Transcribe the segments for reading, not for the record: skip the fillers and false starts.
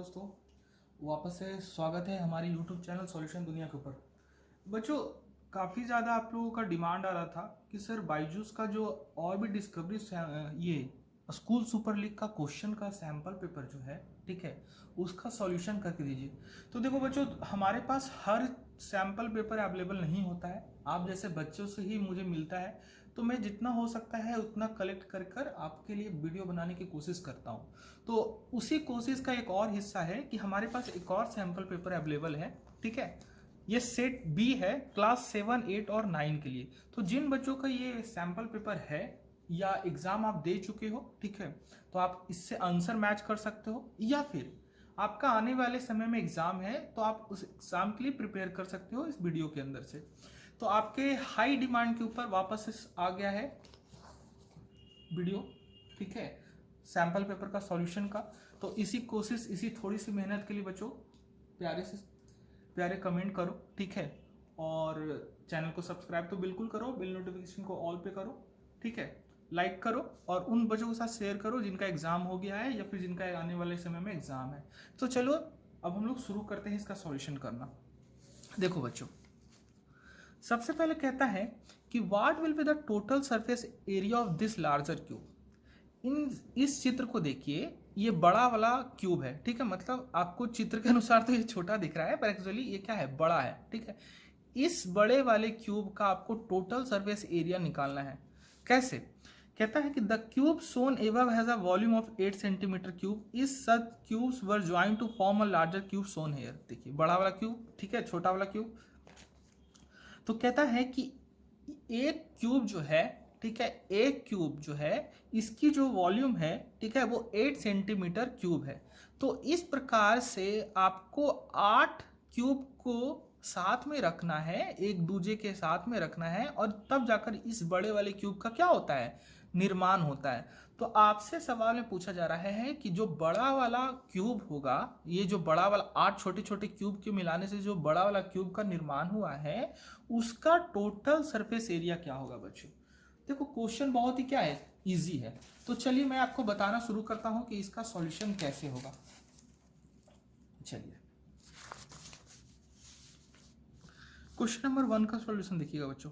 दोस्तों, वापस से स्वागत है हमारे YouTube चैनल सॉल्यूशन दुनिया के ऊपर। बच्चों, काफ़ी ज़्यादा आप लोगों का डिमांड आ रहा था कि सर बायजूस का जो और भी डिस्कवरी ये स्कूल सुपर लीग का क्वेश्चन का सैम्पल पेपर जो है, ठीक है, उसका सॉल्यूशन करके दीजिए। तो देखो बच्चों, हमारे पास हर सैम्पल पेपर अवेलेबल नहीं होता है। आप जैसे बच्चों से ही मुझे मिलता है, तो मैं जितना हो सकता है उतना कलेक्ट कर कर आपके लिए वीडियो बनाने की कोशिश करता हूँ। तो उसी कोशिश का एक और हिस्सा है कि हमारे पास एक और सैम्पल पेपर अवेलेबल है, ठीक है। ये सेट बी है क्लास 7, 8 और 9 के लिए। तो जिन बच्चों का ये सैम्पल पेपर है या एग्जाम आप दे चुके हो, ठीक है, तो आप इससे आंसर मैच कर सकते हो, या फिर आपका आने वाले समय में एग्जाम है तो आप उस एग्जाम के लिए प्रिपेयर कर सकते हो इस वीडियो के अंदर से। तो आपके हाई डिमांड के ऊपर वापस आ गया है वीडियो, ठीक है, सैम्पल पेपर का सॉल्यूशन का। तो इसी कोशिश, इसी थोड़ी सी मेहनत के लिए बच्चों प्यारे से प्यारे कमेंट करो, ठीक है, और चैनल को सब्सक्राइब तो बिल्कुल करो, बेल नोटिफिकेशन को ऑल पे करो, ठीक है, लाइक करो और उन बच्चों के साथ शेयर करो जिनका एग्जाम हो गया है या फिर जिनका आने वाले समय में एग्जाम है। तो चलो अब हम लोग शुरू करते हैं इसका सॉल्यूशन करना। देखो बच्चों, सबसे पहले कहता है कि what will be the total surface area of this larger cube. इस चित्र को देखिए, ये बड़ा वाला क्यूब है, ठीक है, मतलब आपको चित्र के अनुसार तो ये छोटा दिख रहा है, पर एक्चुअली ये क्या है, बड़ा है, ठीक है। इस बड़े वाले क्यूब का आपको टोटल सरफेस एरिया निकालना है। कैसे? कहता है कि the cube shown above has a volume of 8 centimetre cube, इस सब cubes were join to form a larger cube shown here. देखिए बड़ा वाला क्यूब, ठीक है, छोटा वाला क्यूब। तो कहता है कि एक क्यूब जो है, ठीक है, एक क्यूब जो है, इसकी जो वॉल्यूम है, ठीक है, वो 8 सेंटीमीटर क्यूब है। तो इस प्रकार से आपको 8 क्यूब को साथ में रखना है, एक दूजे के साथ में रखना है, और तब जाकर इस बड़े वाले क्यूब का क्या होता है, निर्माण होता है। तो आपसे सवाल में पूछा जा रहा है कि जो बड़ा वाला क्यूब होगा, ये जो बड़ा वाला 8 छोटे छोटे क्यूब के मिलाने से जो बड़ा वाला क्यूब का निर्माण हुआ है, उसका टोटल सरफेस एरिया क्या होगा बच्चों। देखो क्वेश्चन बहुत ही क्या है, इजी है। तो चलिए मैं आपको बताना शुरू करता हूं कि इसका सॉल्यूशन कैसे होगा। चलिए क्वेश्चन नंबर 1 का सॉल्यूशन देखिएगा बच्चों।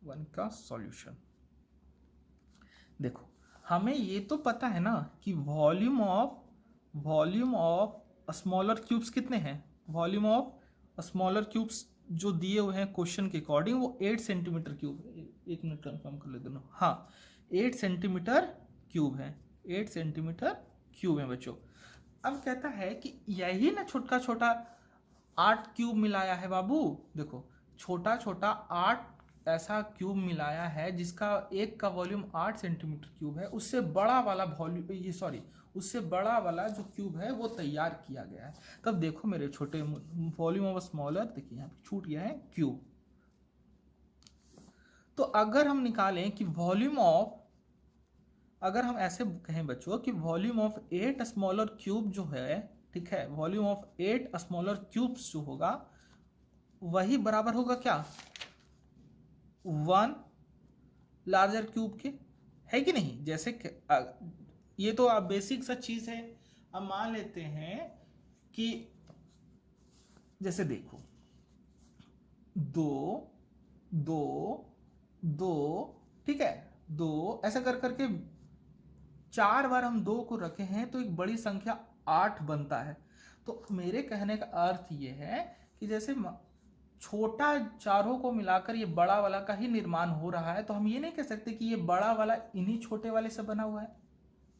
1 का सॉल्यूशन देखो, हमें ये तो पता है ना कि वॉल्यूम ऑफ स्मॉलर क्यूब्स कितने हैं। वॉल्यूम ऑफ स्मॉलर क्यूब्स जो दिए हुए हैं क्वेश्चन के अकॉर्डिंग वो 8 सेंटीमीटर क्यूब है। एक मिनट कंफर्म कर ले दोनों, हाँ 8 सेंटीमीटर क्यूब है, 8 सेंटीमीटर क्यूब है बच्चों। अब कहता है कि यही ना छोटा छोटा 8 क्यूब मिलाया है बाबू। देखो छोटा छोटा 8 ऐसा क्यूब मिलाया है जिसका एक का वॉल्यूम 8 सेंटीमीटर क्यूब है। उससे बड़ा वाला वॉल्यूम, ये सॉरी, उससे बड़ा वाला जो क्यूब है वो तैयार किया गया है। तब देखो मेरे छोटे, वॉल्यूम ऑफ स्मॉलर, देखिए यहाँ पे छूट गया है क्यूब। तो अगर हम निकालें कि वॉल्यूम ऑफ, अगर हम ऐसे कहें बच्चों कि वॉल्यूम ऑफ 8 स्मॉलर क्यूब जो है, ठीक है, वॉल्यूम ऑफ 8 स्मॉलर क्यूब्स जो होगा वही बराबर होगा क्या, 1 लार्जर क्यूब के, है कि नहीं। जैसे ये तो आप बेसिक सा चीज है। अब मान लेते हैं कि जैसे देखो 2 2 2, ठीक है, 2 ऐसा कर करके 4 बार हम 2 को रखे हैं तो एक बड़ी संख्या 8 बनता है। तो मेरे कहने का अर्थ ये है कि जैसे छोटा चारों को मिलाकर ये बड़ा वाला का ही निर्माण हो रहा है, तो हम ये नहीं कह सकते कि ये बड़ा वाला इन्हीं छोटे वाले से बना हुआ है।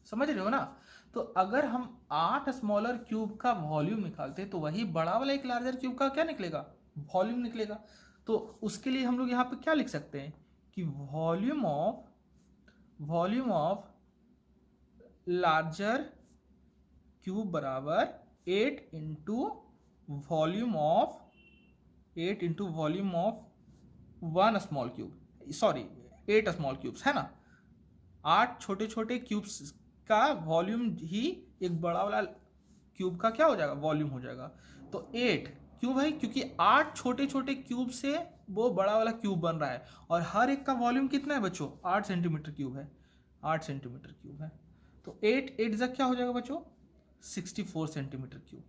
समझ रहे हो ना। तो अगर हम 8 स्मॉलर क्यूब का वॉल्यूम निकालते तो वही बड़ा वाला एक लार्जर क्यूब का क्या निकलेगा, वॉल्यूम निकलेगा। तो उसके लिए हम लोग यहाँ पे क्या लिख सकते हैं कि वॉल्यूम ऑफ लार्जर क्यूब बराबर 8 into volume of 1 small cube, sorry 8 small cubes, है ना। 8 छोटे छोटे क्यूब्स का वॉल्यूम ही एक बड़ा वाला क्यूब का क्या हो जाएगा, वॉल्यूम हो जाएगा। तो 8 क्यों भाई, क्योंकि 8 छोटे छोटे क्यूब से वो बड़ा वाला क्यूब बन रहा है, और हर एक का वॉल्यूम कितना है बच्चों, 8 सेंटीमीटर क्यूब है, 8 सेंटीमीटर क्यूब है। तो 8 8 जा क्या हो जाएगा बच्चों, 64 सेंटीमीटर क्यूब।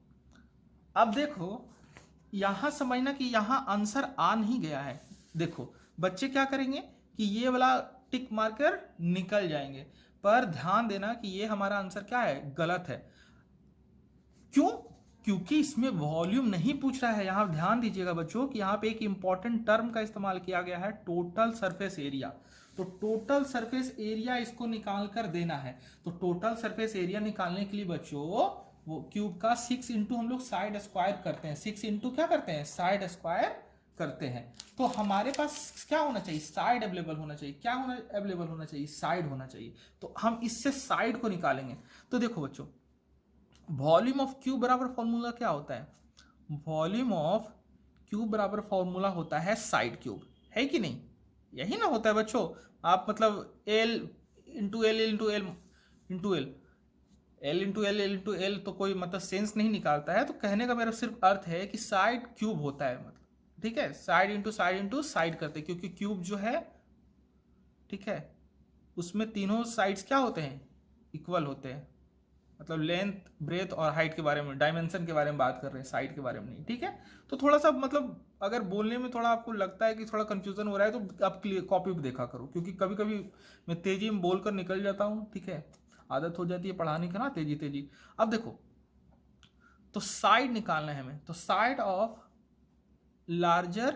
अब देखो यहां समझना कि यहां आंसर आ नहीं गया है। देखो बच्चे क्या करेंगे कि ये वाला टिक मार्कर निकल जाएंगे, पर ध्यान देना कि ये हमारा आंसर क्या है, गलत है। क्यों? क्योंकि इसमें वॉल्यूम नहीं पूछ रहा है। यहां ध्यान दीजिएगा बच्चों कि यहां पे एक इंपॉर्टेंट टर्म का इस्तेमाल किया गया है, टोटल सरफेस एरिया। तो टोटल सरफेस एरिया इसको निकाल कर देना है। तो टोटल सरफेस एरिया निकालने के लिए बच्चों वो क्यूब का 6 इंटू हम लोग साइड स्क्वायर करते हैं, 6 इंटू क्या करते हैं, साइड स्क्वायर करते हैं। तो हमारे पास क्या होना चाहिए, साइड अवेलेबल होना चाहिए। क्या होना अवेलेबल होना चाहिए, साइड होना चाहिए। तो हम इससे साइड को निकालेंगे। तो देखो बच्चों, वॉल्यूम ऑफ क्यूब बराबर फॉर्मूला क्या होता है, वॉल्यूम ऑफ क्यूब बराबर फॉर्मूला होता है साइड क्यूब, है कि नहीं? यही ना होता है बच्चों। आप मतलब L into L into L into L, L into L into L तो कोई मतलब सेंस नहीं निकालता है। तो कहने का मेरा सिर्फ अर्थ है कि साइड क्यूब होता है, मतलब ठीक है, साइड इंटू साइड करते हैं, क्योंकि क्यूब जो है ठीक है उसमें तीनों साइड्स क्या होते हैं, इक्वल होते हैं। मतलब लेंथ, ब्रेथ और हाइट के बारे में, डायमेंशन के बारे में बात कर रहे हैं, साइड के बारे में नहीं, ठीक है। तो थोड़ा सा मतलब अगर बोलने में थोड़ा आपको लगता है कि थोड़ा कंफ्यूजन हो रहा है तो आप कॉपी भी देखा करो, क्योंकि कभी कभी मैं तेजी में बोलकर निकल जाता हूँ, ठीक है, आदत हो जाती है पढ़ाने की ना, तेजी तेजी। अब देखो, तो साइड निकालना है हमें, तो साइड ऑफ लार्जर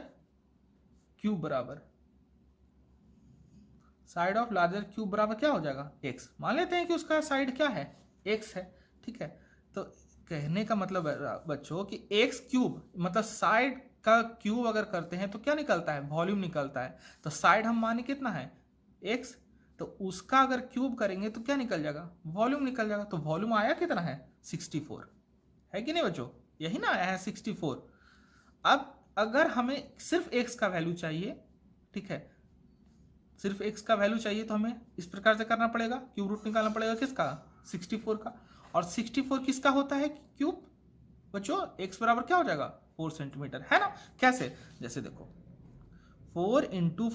क्यूब बराबर, साइड ऑफ लार्जर क्यूब बराबर क्या हो जाएगा, एक्स। मान लेते हैं कि उसका साइड क्या है, एक्स है, ठीक है। तो कहने का मतलब है बच्चों कि एक्स क्यूब मतलब साइड का क्यूब अगर करते हैं तो क्या निकलता है, वॉल्यूम निकलता है। तो साइड हम माने कितना है, एक्स, तो उसका अगर क्यूब करेंगे तो क्या निकल जाएगा, वॉल्यूम निकल जाएगा। तो वॉल्यूम आया कितना है, 64, है कि नहीं बच्चों, यही ना आया है 64। अब अगर हमें सिर्फ एक्स का वैल्यू चाहिए, ठीक है, सिर्फ x का वैल्यू चाहिए, तो हमें इस प्रकार से करना पड़ेगा, क्यूब रूट निकालना पड़ेगा किसका, 64 का। और 64 किसका होता है क्यूब बच्चों, x बराबर क्या हो जाएगा, 4 सेंटीमीटर, है ना। कैसे, जैसे देखो 4 इंटू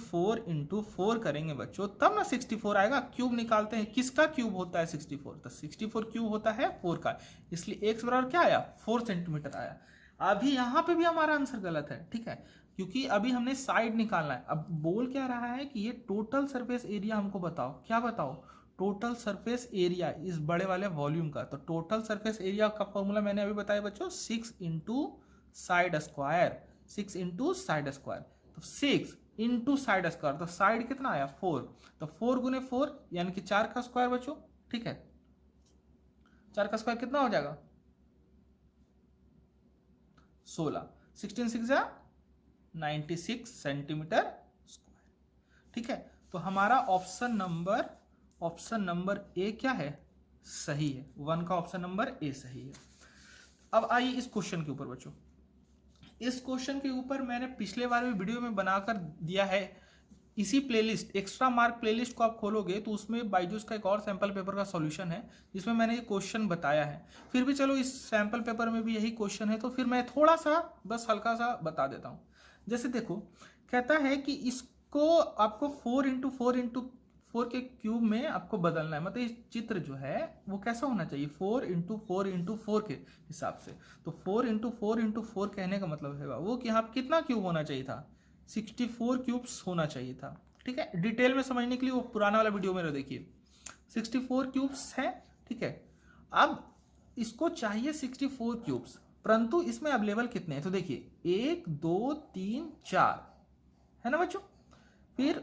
4 करेंगे बच्चों तब ना 64 आएगा। क्यूब निकालते हैं, किसका क्यूब होता है 64, तो 64 क्यूब होता है 4 का, इसलिए x बराबर क्या आया, 4 सेंटीमीटर आया। अभी यहाँ पे भी हमारा आंसर गलत है, ठीक है, क्योंकि अभी हमने साइड निकालना है। अब बोल क्या रहा है कि ये टोटल सरफेस एरिया हमको बताओ, क्या बताओ, टोटल सरफेस एरिया इस बड़े वाले वॉल्यूम का। तो टोटल सरफेस एरिया का फॉर्मूला मैंने अभी बताया बच्चों, 6 into side square, 6 into side square. तो 6 इंटू साइड स्क्वायर, तो साइड कितना आया 4, तो 4 गुने 4 यानी कि 4 का स्क्वायर बच्चों, ठीक है, 4 का स्क्वायर कितना हो जाएगा 16, 16 6 96 सेंटीमीटर स्क्वायर, ठीक है। तो हमारा ऑप्शन नंबर ए क्या है, सही है, 1 का ऑप्शन नंबर ए सही है। अब आइए इस क्वेश्चन के ऊपर बच्चों, इस क्वेश्चन के ऊपर मैंने पिछले बार भी वीडियो में बनाकर दिया है। इसी प्लेलिस्ट, एक्स्ट्रा मार्क प्लेलिस्ट को आप खोलोगे तो उसमें बायजूस का एक और सैंपल पेपर का सॉल्यूशन है जिसमें मैंने ये क्वेश्चन बताया है। फिर भी चलो इस सैंपल पेपर में भी यही क्वेश्चन है, तो फिर मैं थोड़ा सा बस हल्का सा बता देता हूँ। जैसे देखो, कहता है कि इसको आपको 4 के क्यूब में आपको बदलना है, मतलब इस चित्र जो है वो कैसा होना चाहिए, 4 के हिसाब से। तो 4 कहने का मतलब है वो कि यहाँ कितना क्यूब होना चाहिए था, 64 क्यूब्स होना चाहिए था, ठीक है। डिटेल में समझने के लिए वो पुराना वाला वीडियो मेरा देखिए, 64 क्यूब्स है, ठीक है। अब इसको चाहिए 64 क्यूब्स, परंतु इसमें अवेलेबल कितने हैं, तो देखिए 1 2 3 4 है ना बच्चों। फिर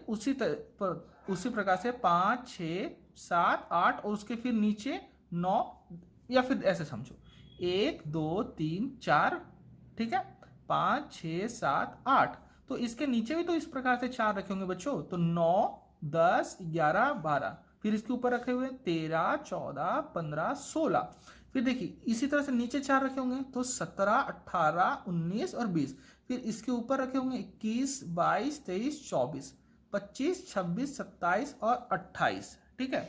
उसी प्रकार से 5 6 7 8 और उसके फिर नीचे 9, या फिर ऐसे समझो 1 2 3 4, ठीक है, 5 6 7 8। तो इसके नीचे भी तो इस प्रकार से 4 रखे होंगे बच्चों, तो 9 10 11 12, फिर इसके ऊपर रखे हुए 13 14 15 16। फिर देखिए इसी तरह से नीचे 4 रखे होंगे तो 17 18 19 और 20। फिर इसके ऊपर रखे होंगे 21 22 23 24 25 26 27 और 28, ठीक है।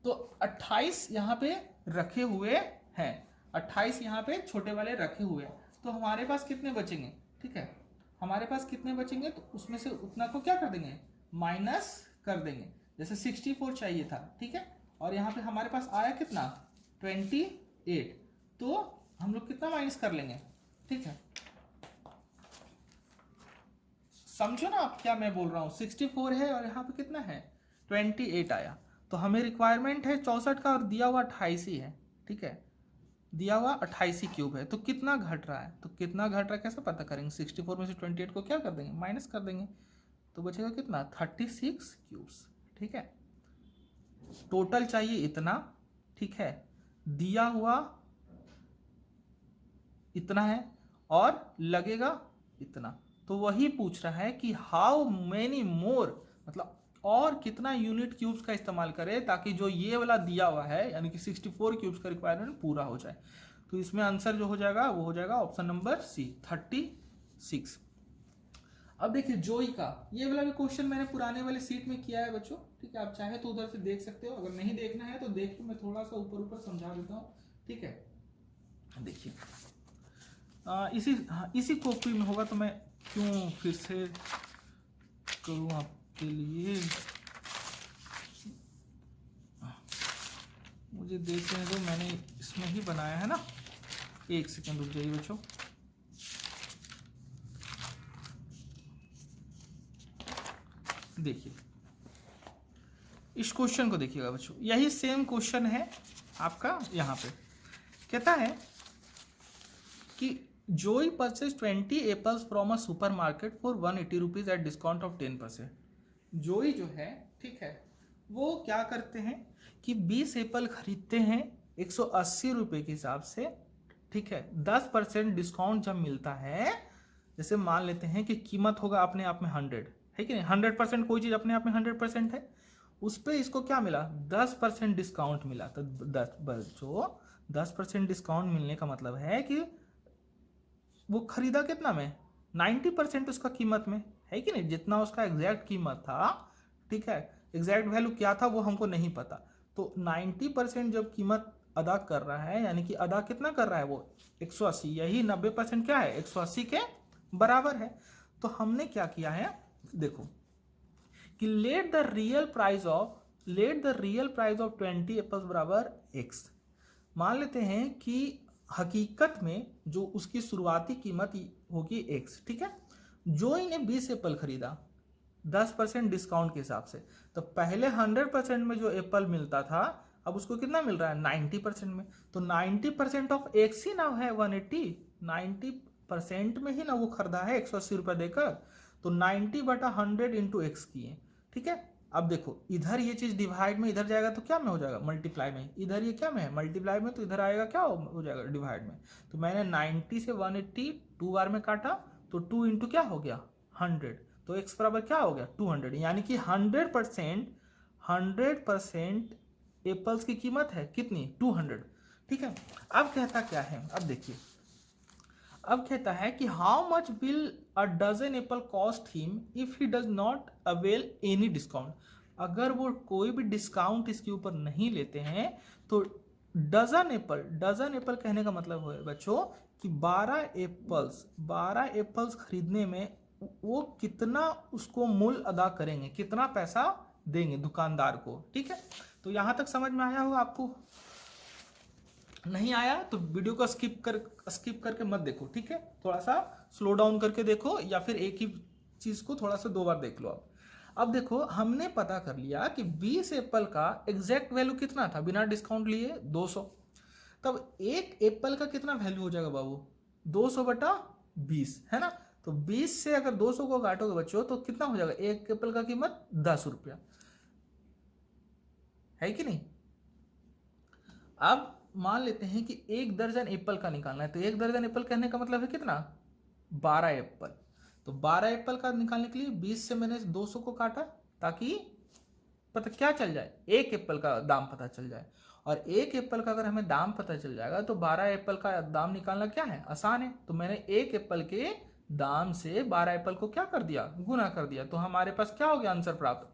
तो 28 यहाँ पे रखे हुए हैं, 28 यहाँ पे छोटे वाले रखे हुए हैं। तो हमारे पास कितने बचेंगे, ठीक है, हमारे पास कितने बचेंगे, तो उसमें से उतना को क्या कर देंगे, माइनस कर देंगे। जैसे 64 चाहिए था, ठीक है, और यहाँ पे हमारे पास आया कितना 28, तो हम लोग कितना माइनस कर लेंगे, ठीक है, समझो ना आप क्या मैं बोल रहा हूँ। 64 है और यहाँ पे कितना है 28 आया, तो हमें रिक्वायरमेंट है 64 का और दिया हुआ 28 ही है, ठीक है, दिया हुआ 28 ही क्यूब है, तो कितना घट रहा है, तो कितना घट रहा है कैसे पता करेंगे, 64 में से 28 को क्या कर देंगे, माइनस कर देंगे, तो बचेगा कितना 36 क्यूब्स, ठीक है। टोटल चाहिए इतना, ठीक है, दिया हुआ इतना है और लगेगा इतना, तो वही पूछ रहा है कि हाउ मेनी मोर, मतलब और कितना यूनिट क्यूब्स का इस्तेमाल करें ताकि जो ये वाला दिया हुआ है यानी कि 64 क्यूब्स का रिक्वायरमेंट पूरा हो जाए। तो इसमें आंसर जो हो जाएगा वो हो जाएगा ऑप्शन नंबर सी 36। अब देखिए जोई का ये वाला भी क्वेश्चन मैंने पुराने वाले सीट में किया है बच्चों, ठीक है, आप चाहे तो उधर से देख सकते हो, अगर नहीं देखना है तो देख के मैं थोड़ा सा ऊपर ऊपर समझा देता हूँ, ठीक है। देखिए इसी कॉपी में होगा तो मैं क्यों फिर से करूँ आपके लिए, मुझे देखने दो, मैंने इसमें ही बनाया है ना, एक सेकंड रुक जाइए बच्चों। देखिए इस क्वेश्चन को देखिएगा बच्चों, यही सेम क्वेश्चन है आपका, यहाँ पे कहता है कि जोई purchase 20 apples from a super market for 180 rupees at discount of 10%। जोई जो है, ठीक है, वो क्या करते हैं कि 20 एप्पल खरीदते हैं 180 रुपये के हिसाब से, ठीक है, 10% डिस्काउंट जब मिलता है, जैसे मान लेते हैं कि कीमत होगा अपने आप में 100 है कि नहीं, 100% कोई चीज़ अपने आप में 100% है, उस पर इसको क्या मिला 10% डिस्काउंट मिला, तो 10% डिस्काउंट मिलने का मतलब है कि वो खरीदा कितना में 90% उसका कीमत में, है कि नहीं, जितना उसका एग्जैक्ट कीमत था, ठीक है, एग्जैक्ट वैल्यू क्या था वो हमको नहीं पता, तो 90% जब कीमत अदा कर रहा है, यानी कि अदा कितना कर रहा है वो 180, यही 90% क्या है 180 के बराबर है। तो हमने क्या किया है देखो कि let the real price of 20 apples बराबर x, मान लेते हैं कि हकीकत में जो उसकी शुरुआती कीमत होगी x, ठीक है, जो इन्हें 20 एप्पल खरीदा 10% डिस्काउंट के हिसाब से, तो पहले 100% में जो एप्पल मिलता था अब उसको कितना मिल रहा है 90% में, तो 90% ऑफ x ही ना है 180, 90% में ही ना वो खरीदा है 180 रुपये देकर, तो 90/100 इंटू एक्स किए, ठीक है। अब देखो इधर ये चीज डिवाइड में इधर जाएगा तो क्या में हो जाएगा मल्टीप्लाई में, इधर ये क्या में है मल्टीप्लाई में, तो इधर आएगा क्या हो जाएगा डिवाइड में, तो मैंने 90 से 180 2 बार में काटा, तो 2 इंटू क्या हो गया 100, तो x बराबर क्या हो गया 200, यानी कि 100% एप्पल्स की कीमत है कितनी 200, ठीक है। अब कहता क्या है, अब देखिए अब कहता है कि how much will a dozen apple cost him if he does not avail any discount, अगर वो कोई भी डिस्काउंट इसके ऊपर नहीं लेते हैं तो डजन एप्पल कहने का मतलब है बच्चों कि 12 एप्पल्स खरीदने में वो कितना उसको मूल्य अदा करेंगे, कितना पैसा देंगे दुकानदार को, ठीक है। तो यहां तक समझ में आया होगा आपको, नहीं आया तो वीडियो को स्किप करके मत देखो, ठीक है, थोड़ा सा स्लो डाउन करके देखो या फिर एक ही चीज को थोड़ा सा 2 बार देख लो। अब देखो हमने पता कर लिया कि 20 एप्पल का एग्जैक्ट वैल्यू कितना था बिना डिस्काउंट लिए 200, तब एक एप्पल का कितना वैल्यू हो जाएगा बाबू 200/20 है ना, तो 20 से अगर 200 को काटोगे बच्चों तो कितना हो जाएगा, एक एप्पल का कीमत 10 रुपया, है कि नहीं। अब मान लेते हैं कि 1 दर्जन एप्पल का निकालना है, तो 1 दर्जन एप्पल कहने का मतलब है कितना 12 एप्पल, तो 12 एप्पल का निकालने के लिए 20 से मैंने 200 को काटा ताकि पता क्या चल जाए, एक एप्पल का दाम पता चल जाए, और एक एप्पल का अगर हमें दाम पता चल जाएगा तो 12 एप्पल का दाम निकालना क्या है आसान है, तो मैंने एक एप्पल के दाम से 12 एप्पल को क्या कर दिया गुना कर दिया, तो हमारे पास क्या हो गया आंसर प्राप्त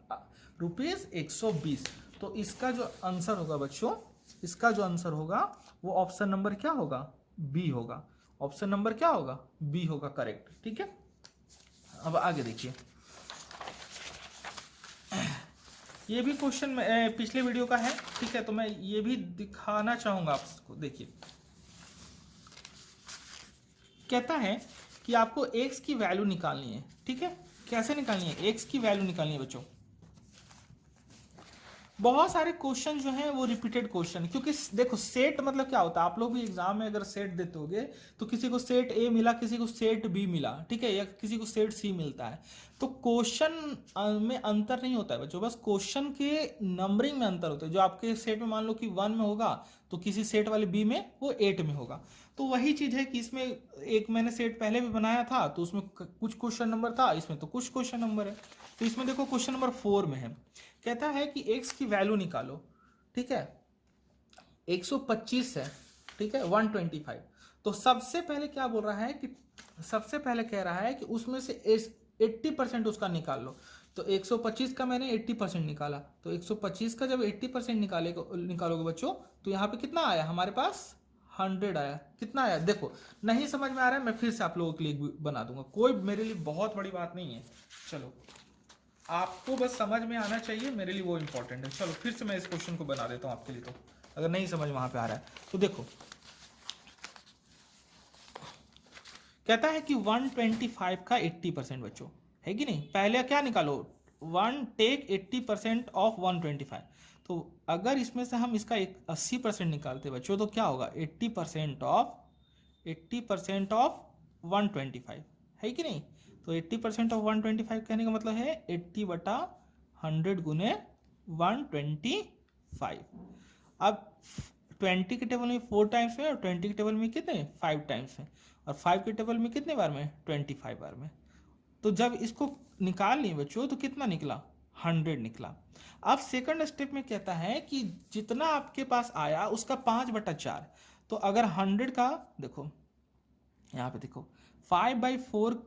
₹120। तो इसका जो आंसर होगा बच्चों, इसका जो आंसर होगा वो ऑप्शन नंबर क्या होगा बी होगा, ऑप्शन नंबर क्या होगा बी होगा करेक्ट, ठीक है। अब आगे देखिए ये भी क्वेश्चन पिछले वीडियो का है, ठीक है, तो मैं ये भी दिखाना चाहूंगा आपको। देखिए कहता है कि आपको x की वैल्यू निकालनी है, ठीक है। कैसे निकालनी है? x की वैल्यू निकालनी है बच्चों। बहुत सारे क्वेश्चन जो हैं वो रिपीटेड क्वेश्चन, क्योंकि देखो सेट मतलब क्या होता है, आप लोग भी एग्जाम में अगर सेट देते होगे तो किसी को सेट ए मिला, किसी को सेट बी मिला, ठीक है, या किसी को सेट सी मिलता है, तो क्वेश्चन में अंतर नहीं होता है बच्चों, बस क्वेश्चन के नंबरिंग में अंतर होता है। जो आपके सेट में मान लो कि 1 में होगा तो किसी सेट वाले बी में वो 8 में होगा। तो वही चीज है कि इसमें एक मैंने सेट पहले भी बनाया था तो उसमें कुछ क्वेश्चन नंबर था, इसमें तो कुछ क्वेश्चन नंबर है। तो इसमें देखो क्वेश्चन नंबर 4 में है, कहता है कि x की वैल्यू निकालो, ठीक है, 125 है, ठीक है, 125। तो सबसे पहले क्या बोल रहा है कि सबसे पहले कह रहा है कि उसमें से 80% उसका निकाल लो। तो 125 का मैंने 80% निकाला, तो 125 का जब 80% निकालोगे बच्चों तो यहाँ पे कितना आया हमारे पास? 100 आया। कितना आया देखो, नहीं समझ में आ रहा है मैं फिर से आप लोगों के लिए बना दूंगा, कोई मेरे लिए बहुत बड़ी बात नहीं है। चलो आपको बस समझ में आना चाहिए, मेरे लिए वो इंपॉर्टेंट है। चलो फिर से मैं इस क्वेश्चन को बना देता हूं आपके लिए, तो अगर नहीं समझ वहां पे आ रहा है तो देखो कहता है कि 125 का 80% बच्चों है कि नहीं। पहले क्या निकालो, 1 टेक 80% ऑफ 125। तो अगर इसमें से हम इसका 80% निकालते बच्चों तो क्या होगा, 80% ऑफ 125 है कि नहीं। तो 80% ऑफ 125 कहने का मतलब है 80/100 गुने 125। अब 20 के टेबल में 4 टाइम्स में और 20 के टेबल में कितने 5 टाइम्स में, और 5 के टेबल में कितने बार में 25 बार में। तो जब इसको निकाल लिए बच्चों तो कितना निकला, 100 निकला। अब सेकंड स्टेप में कहता है कि जितना आपके पास आया उसका 5/4। तो अगर 100 का देखो यहाँ पे देखो 5/4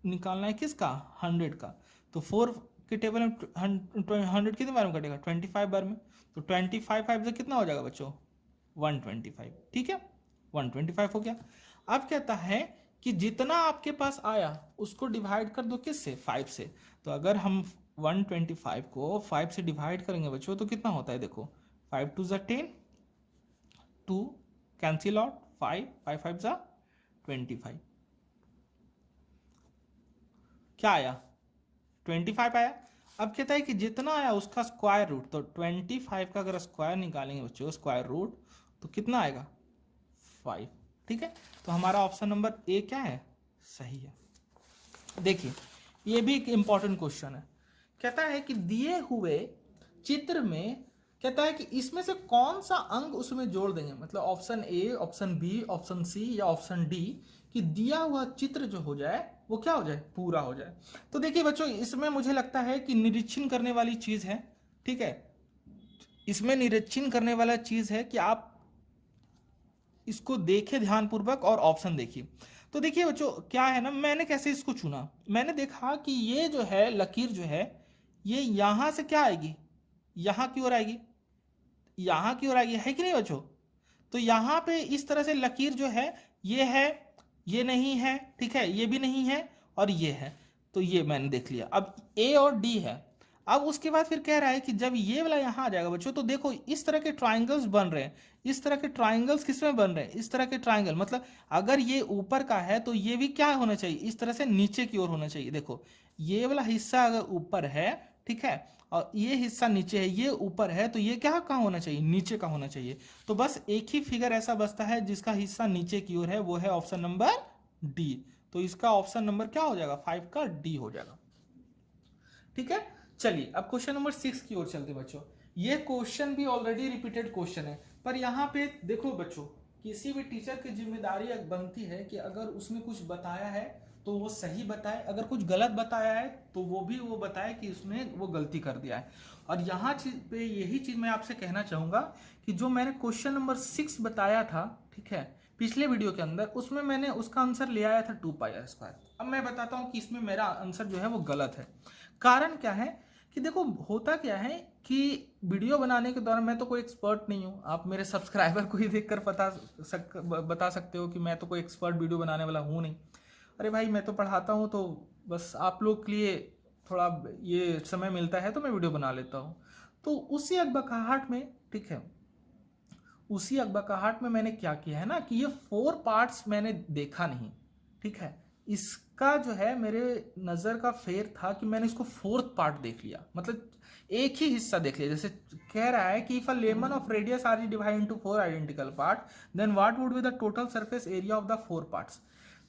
निकालना है किसका, 100 का। तो 4 के टेबल में 100 कितने बार में कटेगा, 25 बार में। तो 25 से कितना हो जाएगा बच्चों, 125, ठीक है, 125 हो गया। अब कहता है कि जितना आपके पास आया उसको डिवाइड कर दो किससे, 5 से। तो अगर हम 125 को 5 से डिवाइड करेंगे बच्चों तो कितना होता है देखो, 5 2 10, 2 कैंसिल आउट, 5 5 5 25, क्या आया 25 आया। अब कहता है कि जितना आया उसका स्क्वायर रूट, तो 25 का अगर स्क्वायर निकालेंगे बच्चों स्क्वायर रूट तो कितना आएगा 5, ठीक है। तो हमारा ऑप्शन नंबर ए क्या है, सही है। देखिए ये भी एक इंपॉर्टेंट क्वेश्चन है, कहता है कि दिए हुए चित्र में कहता है कि इसमें से कौन सा अंक उसमें जोड़ देंगे, मतलब option A, option B, option C या ऑप्शन डी, कि दिया हुआ चित्र जो हो जाए वो क्या हो जाए, पूरा हो जाए। तो देखिए बच्चों इसमें मुझे लगता है कि निरीक्षण करने वाली चीज है, ठीक है, इसमें निरीक्षण करने वाला चीज है कि आप इसको देखें ध्यानपूर्वक और ऑप्शन देखिए। तो देखिए बच्चों क्या है ना, मैंने कैसे इसको चुना, मैंने देखा कि ये जो है लकीर जो है ये यहां से क्या आएगी, यहां की ओर आएगी, यहां की ओर आएगी, है कि नहीं बच्चों। तो यहां पे इस तरह से लकीर जो है, ये नहीं है, ठीक है, ये भी नहीं है और ये है। तो ये मैंने देख लिया। अब ए और डी है। अब उसके बाद फिर कह रहा है कि जब ये वाला यहां आ जाएगा बच्चों तो देखो इस तरह के ट्राइंगल्स बन रहे हैं। इस तरह के ट्राइंगल्स किसमें बन रहे हैं, इस तरह के ट्राइंगल, मतलब अगर ये ऊपर का है तो ये भी क्या होना चाहिए, इस तरह से नीचे की ओर होना चाहिए। देखो ये वाला हिस्सा अगर ऊपर है, ठीक है, और ये हिस्सा नीचे है, ये ऊपर है, तो ये क्या कहाँ होना चाहिए, नीचे का होना चाहिए। तो बस एक ही फिगर ऐसा बचता है जिसका हिस्सा नीचे की ओर है, वो है ऑप्शन नंबर डी। तो इसका ऑप्शन नंबर क्या हो जाएगा, 5 का डी हो जाएगा, ठीक है। चलिए अब क्वेश्चन नंबर 6 की ओर चलते बच्चों। ये क्वेश्चन भी ऑलरेडी रिपीटेड क्वेश्चन है, पर यहाँ पे देखो बच्चों किसी भी टीचर की जिम्मेदारी बनती है कि अगर उसने कुछ बताया है तो वो सही बताए, अगर कुछ गलत बताया है तो वो भी वो बताए कि उसने वो गलती कर दिया है। और यहाँ पे यही चीज मैं आपसे कहना चाहूंगा कि जो मैंने क्वेश्चन नंबर 6 बताया था, ठीक है, पिछले वीडियो के अंदर, उसमें मैंने उसका आंसर ले आया था 2πr²। अब मैं बताता हूँ कि इसमें मेरा आंसर जो है वो गलत है। कारण क्या है कि देखो होता क्या है कि वीडियो बनाने के दौरान मैं तो कोई एक्सपर्ट नहीं हूँ, आप मेरे सब्सक्राइबर को ही देखकर बता सकते हो कि मैं तो कोई एक्सपर्ट वीडियो बनाने वाला हूँ नहीं। अरे भाई मैं तो पढ़ाता हूँ तो बस आप लोग के लिए थोड़ा ये समय मिलता है तो मैं वीडियो बना लेता हूँ। तो उसी अकबकाहट में, ठीक है, उसी अकबकाहट में मैंने क्या किया है ना कि ये 4 पार्ट्स मैंने देखा नहीं, ठीक है। इसका जो है मेरे नज़र का फेर था कि मैंने इसको 4th पार्ट देख लिया, मतलब एक ही हिस्सा देख लिया। जैसे कह रहा है कि if a lemon of radius r divide into 4 identical part, then what would be the total surface area of the 4 parts.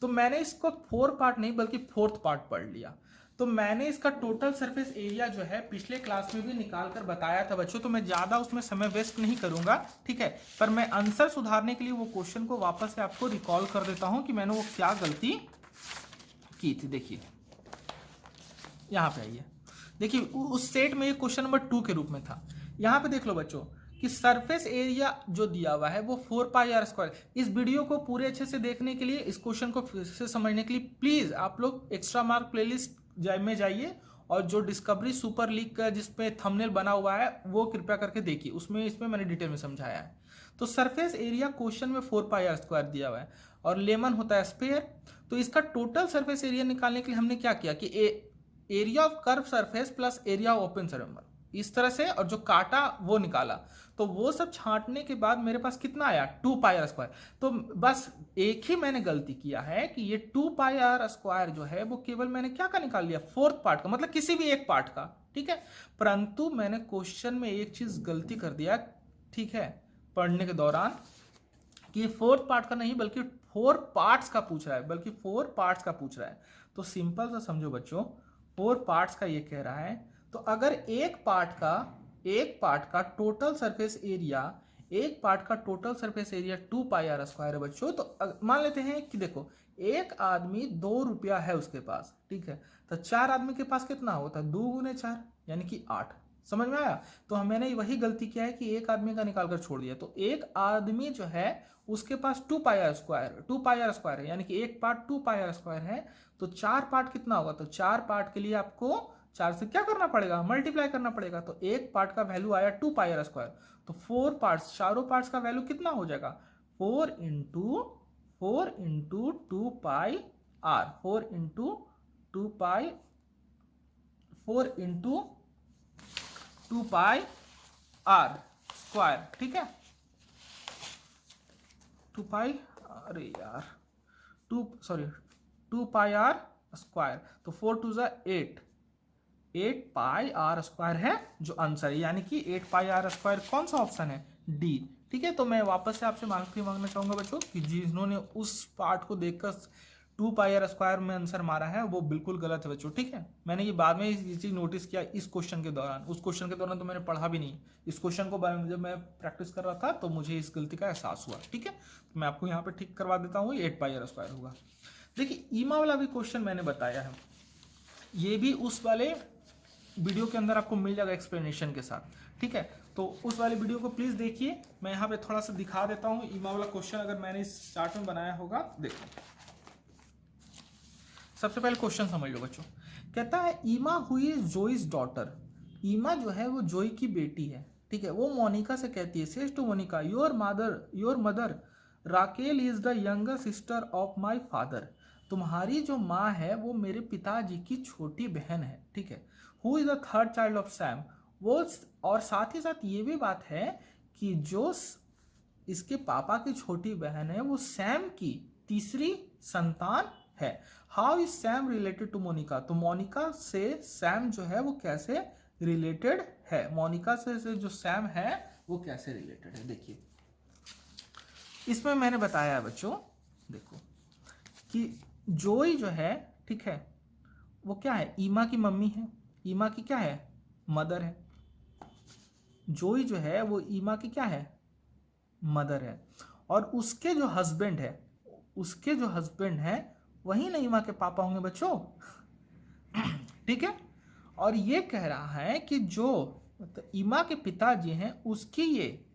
तो मैंने इसको 4 पार्ट नहीं बल्कि 4th पार्ट पढ़ लिया। तो मैंने इसका टोटल सरफेस एरिया जो है पिछले क्लास में भी निकाल कर बताया था बच्चों, तो मैं ज़्यादा उसमें समय वेस्ट नहीं करूंगा, ठीक है। पर मैं आंसर सुधारने के लिए वो क्वेश्चन को वापस से आपको रिकॉल कर देता हूं कि मैंने वो क्या गलती की थी। देखिए यहाँ पे आइए, देखिए उस सेट में ये क्वेश्चन नंबर 2 के रूप में था। यहाँ पे देख लो बच्चों कि सरफेस एरिया जो दिया हुआ है वो 4 पाई आर स्क्वायर। इस वीडियो को पूरे अच्छे से देखने के लिए, इस क्वेश्चन को फिर से समझने के लिए प्लीज आप लोग एक्स्ट्रा मार्क प्लेलिस्ट में जाइए और जो डिस्कवरी सुपर लीग का जिसपे थंबनेल बना हुआ है वो कृपया करके देखिए, उसमें इसमें मैंने डिटेल में समझाया है। तो सरफेस एरिया क्वेश्चन में 4 पाई आर स्क्वायर दिया हुआ है और लेमन होता है स्फीयर। तो इसका टोटल सरफेस एरिया निकालने के लिए हमने क्या किया कि area of curve surface plus area of open surface इस तरह से, और जो काटा वो निकाला। तो वो सब छांटने के बाद मेरे पास कितना आया 2 पाई आर स्क्वायर। तो बस एक ही मैंने गलती किया है कि ये 2 पाई आर स्क्वायर जो है वो केवल मैंने क्या का निकाल लिया 4th पार्ट का, मतलब किसी भी एक पार्ट का, ठीक है। परंतु मैंने क्वेश्चन में एक चीज गलती कर दिया, ठीक है, पढ़ने के दौरान, कि 4th पार्ट का नहीं बल्कि 4 पार्ट्स का पूछ रहा है, बल्कि 4 पार्ट्स का पूछ रहा है। तो सिंपल सा समझो बच्चों, 4 पार्ट्स का ये कह रहा है। तो अगर एक पार्ट का टोटल सरफेस एरिया, एक पार्ट का total surface area 2 pi r square है बच्चों, तो मान लेते हैं कि देखो एक आदमी 2 रुपया है उसके पास, ठीक है। तो 4 आदमी के पास कितना होता है 2 गुने 4 यानी कि 8। समझ में आया। तो मैंने वही गलती किया है कि एक आदमी का निकाल कर छोड़ दिया। तो एक आदमी जो है उसके पास 2 पाई आर स्क्वायर है, यानी कि एक पार्ट 2 पाई आर स्क्वायर है। तो 4 पार्ट कितना होगा, तो 4 पार्ट के लिए आपको 4 से क्या करना पड़ेगा, मल्टीप्लाई करना पड़ेगा। तो एक पार्ट का वैल्यू आया 2 पाई आर स्क्वायर। तो 4 पार्ट्स, चारों पार्ट्स का वैल्यू कितना हो जाएगा 4 into 2 pi r, 4 into 2 pi r square, ठीक है। 2 पाई, अरे यार 2 पाई आर स्क्वायर। तो 4 टू 8 पाई आर स्क्वायर है जो आंसर है, यानी कि 8 पाई आर स्क्वायर कौन सा ऑप्शन है, डी, ठीक है। तो मैं वापस से आपसे माफी मांगना चाहूंगा बच्चों कि जिन्होंने उस पार्ट को देखकर 2 पाई आर स्क्वायर में आंसर मारा है वो बिल्कुल गलत है बच्चों, ठीक है। मैंने ये बाद में ये चीज नोटिस किया इस क्वेश्चन के दौरान, उस क्वेश्चन के दौरान तो मैंने पढ़ा भी नहीं। इस क्वेश्चन को जब मैं प्रैक्टिस कर रहा था तो मुझे इस गलती का एहसास हुआ, ठीक है। तो मैं आपको यहाँ पे ठीक करवा देता हूँ, 8 पाई आर स्क्वायर होगा। देखिए ईमा वाला भी क्वेश्चन मैंने बताया है, ये भी उस वाले वीडियो के अंदर आपको मिल जाएगा एक्सप्लेनेशन के साथ, ठीक है। तो उस वाले वीडियो को प्लीज देखिए। मैं यहाँ पे थोड़ा सा दिखा देता हूँ ईमा वाला क्वेश्चन, अगर मैंने इस चार्ट में बनाया होगा। देखो सबसे पहले क्वेश्चन समझ लो बच्चों। कहता है ईमा हुई इज जोईज डॉटर। ईमा जो है वो जोई की बेटी है, ठीक है। वो मोनिका से कहती है, says to Monica your mother Raquel is the younger sister of my father. तुम्हारी जो माँ है वो मेरे पिताजी की छोटी बहन है, ठीक है। Who is the third child of Sam, वो, और साथ ही साथ ये भी बात है कि जो इसके पापा की छोटी बहन है वो सैम की तीसरी संतान है। How is Sam related to Monica, तो मोनिका से सैम जो है वो कैसे रिलेटेड है, मोनिका से जो सैम है वो कैसे रिलेटेड है। देखिए इसमें मैंने बताया है बच्चों, देखो कि जोई जो है, ठीक है, वो क्या है ईमा की मम्मी है, ईमा की क्या है मदर है। जोई जो है वो ईमा की क्या है मदर है। और उसके जो हस्बैंड है वही ना ईमा के पापा होंगे बच्चों, ठीक है। और ये कह रहा है कि जो ईमा के पिताजी हैं उसकी ये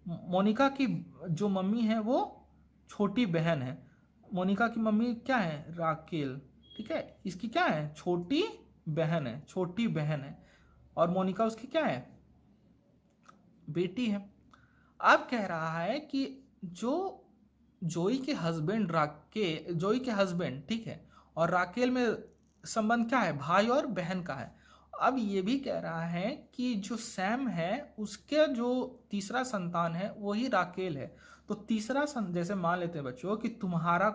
मोनिका की जो मम्मी है वो छोटी बहन है। मोनिका की मम्मी क्या है राकेल, ठीक है। इसकी क्या है छोटी बहन है, और मोनिका उसकी क्या है बेटी है। अब कह रहा है कि जो जोई के हस्बैंड, ठीक है, और राकेल में संबंध क्या है, भाई और बहन का है। अब ये भी कह रहा है कि जो सैम है उसके जो तीसरा संतान है वही राकेल है। तो तीसरा जैसे मान लेते हैं बच्चों कि तुम्हारा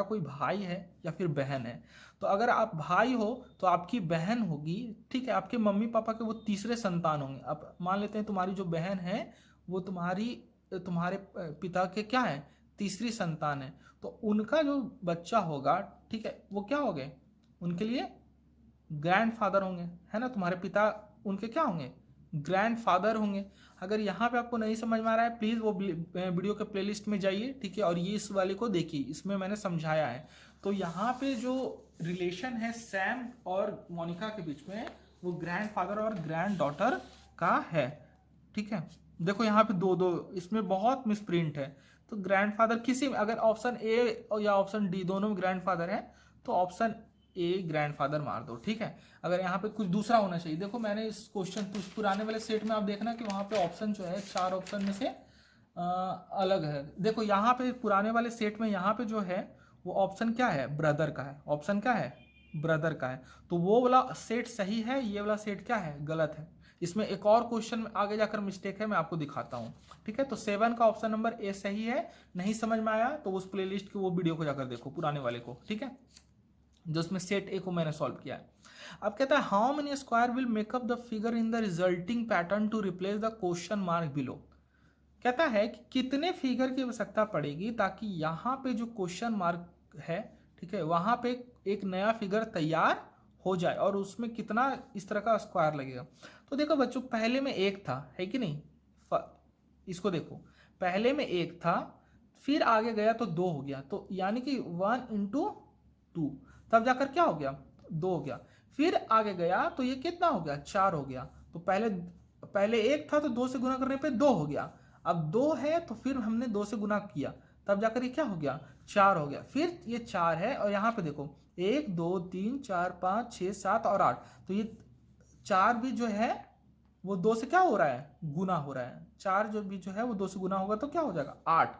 कोई भाई है या फिर बहन है। तो अगर आप भाई हो तो आपकी बहन होगी, ठीक है, आपके मम्मी पापा के वो तीसरे संतान होंगे। अब मान लेते हैं तुम्हारी जो बहन है वो तुम्हारे पिता के क्या है, तीसरी संतान है। तो उनका जो बच्चा होगा, ठीक है, वो क्या हो गए, उनके लिए ग्रैंडफादर होंगे, है ना। तुम्हारे पिता उनके क्या होंगे, ग्रैंडफादर होंगे। अगर यहाँ पे आपको नहीं समझ में आ रहा है प्लीज़ वो वीडियो के प्लेलिस्ट में जाइए, ठीक है, और ये इस वाले को देखिए, इसमें मैंने समझाया है। तो यहाँ पे जो रिलेशन है सैम और मोनिका के बीच में वो ग्रैंडफादर और ग्रैंड डॉटर का है, ठीक है। देखो यहाँ पे दो दो इसमें बहुत मिसप्रिंट है। तो ग्रैंडफादर किसी अगर ऑप्शन ए या ऑप्शन डी दोनों में ग्रैंडफादर है तो ऑप्शन ए ग्रैंडफादर मार दो, ठीक है। अगर यहाँ पे कुछ दूसरा होना चाहिए, देखो मैंने इस क्वेश्चन पुराने वाले सेट में आप देखना कि वहाँ पे ऑप्शन जो है 4 ऑप्शन में से अलग है। देखो यहाँ पे पुराने वाले सेट में यहाँ पे जो है वो ऑप्शन क्या है, ब्रदर का है। ऑप्शन क्या है, ब्रदर का है। तो वो वाला सेट सही है, ये वाला सेट क्या है, गलत है। इसमें एक और क्वेश्चन आगे जाकर मिस्टेक है, मैं आपको दिखाता हूँ, ठीक है। तो 7 का ऑप्शन नंबर ए सही है। नहीं समझ में आया तो उस प्लेलिस्ट की वो वीडियो को जाकर देखो, पुराने वाले को, ठीक है, जो उसमें सेट ए को मैंने सॉल्व किया है। अब कहता है how many square will make up the figure in the resulting pattern to replace the question mark below. कहता है कि कितने फिगर की आवश्यकता पड़ेगी ताकि यहाँ पे जो क्वेश्चन मार्क है, ठीक है, वहां पे एक नया फिगर तैयार हो जाए और उसमें कितना इस तरह का स्क्वायर लगेगा। तो देखो बच्चों पहले में एक था, है कि नहीं, इसको देखो, पहले में एक था, फिर आगे गया तो 2 हो गया, तो यानी कि 1 इंटू 2, तब जाकर क्या हो गया, 2 हो गया। फिर आगे गया तो ये कितना हो गया, 4 हो गया। तो पहले एक था तो 2 से गुना करने पे 2 हो गया। अब 2 है तो फिर हमने 2 से गुना किया, तब जाकर ये क्या हो गया, 4 हो गया। फिर ये 4 है और यहाँ पे देखो 1 2 3 4 5 6 7 और 8, तो ये 4 भी जो है वो 2 से क्या हो रहा है, गुना हो रहा है। 4 जो भी जो है वो 2 से गुना होगा तो क्या हो जाएगा, 8।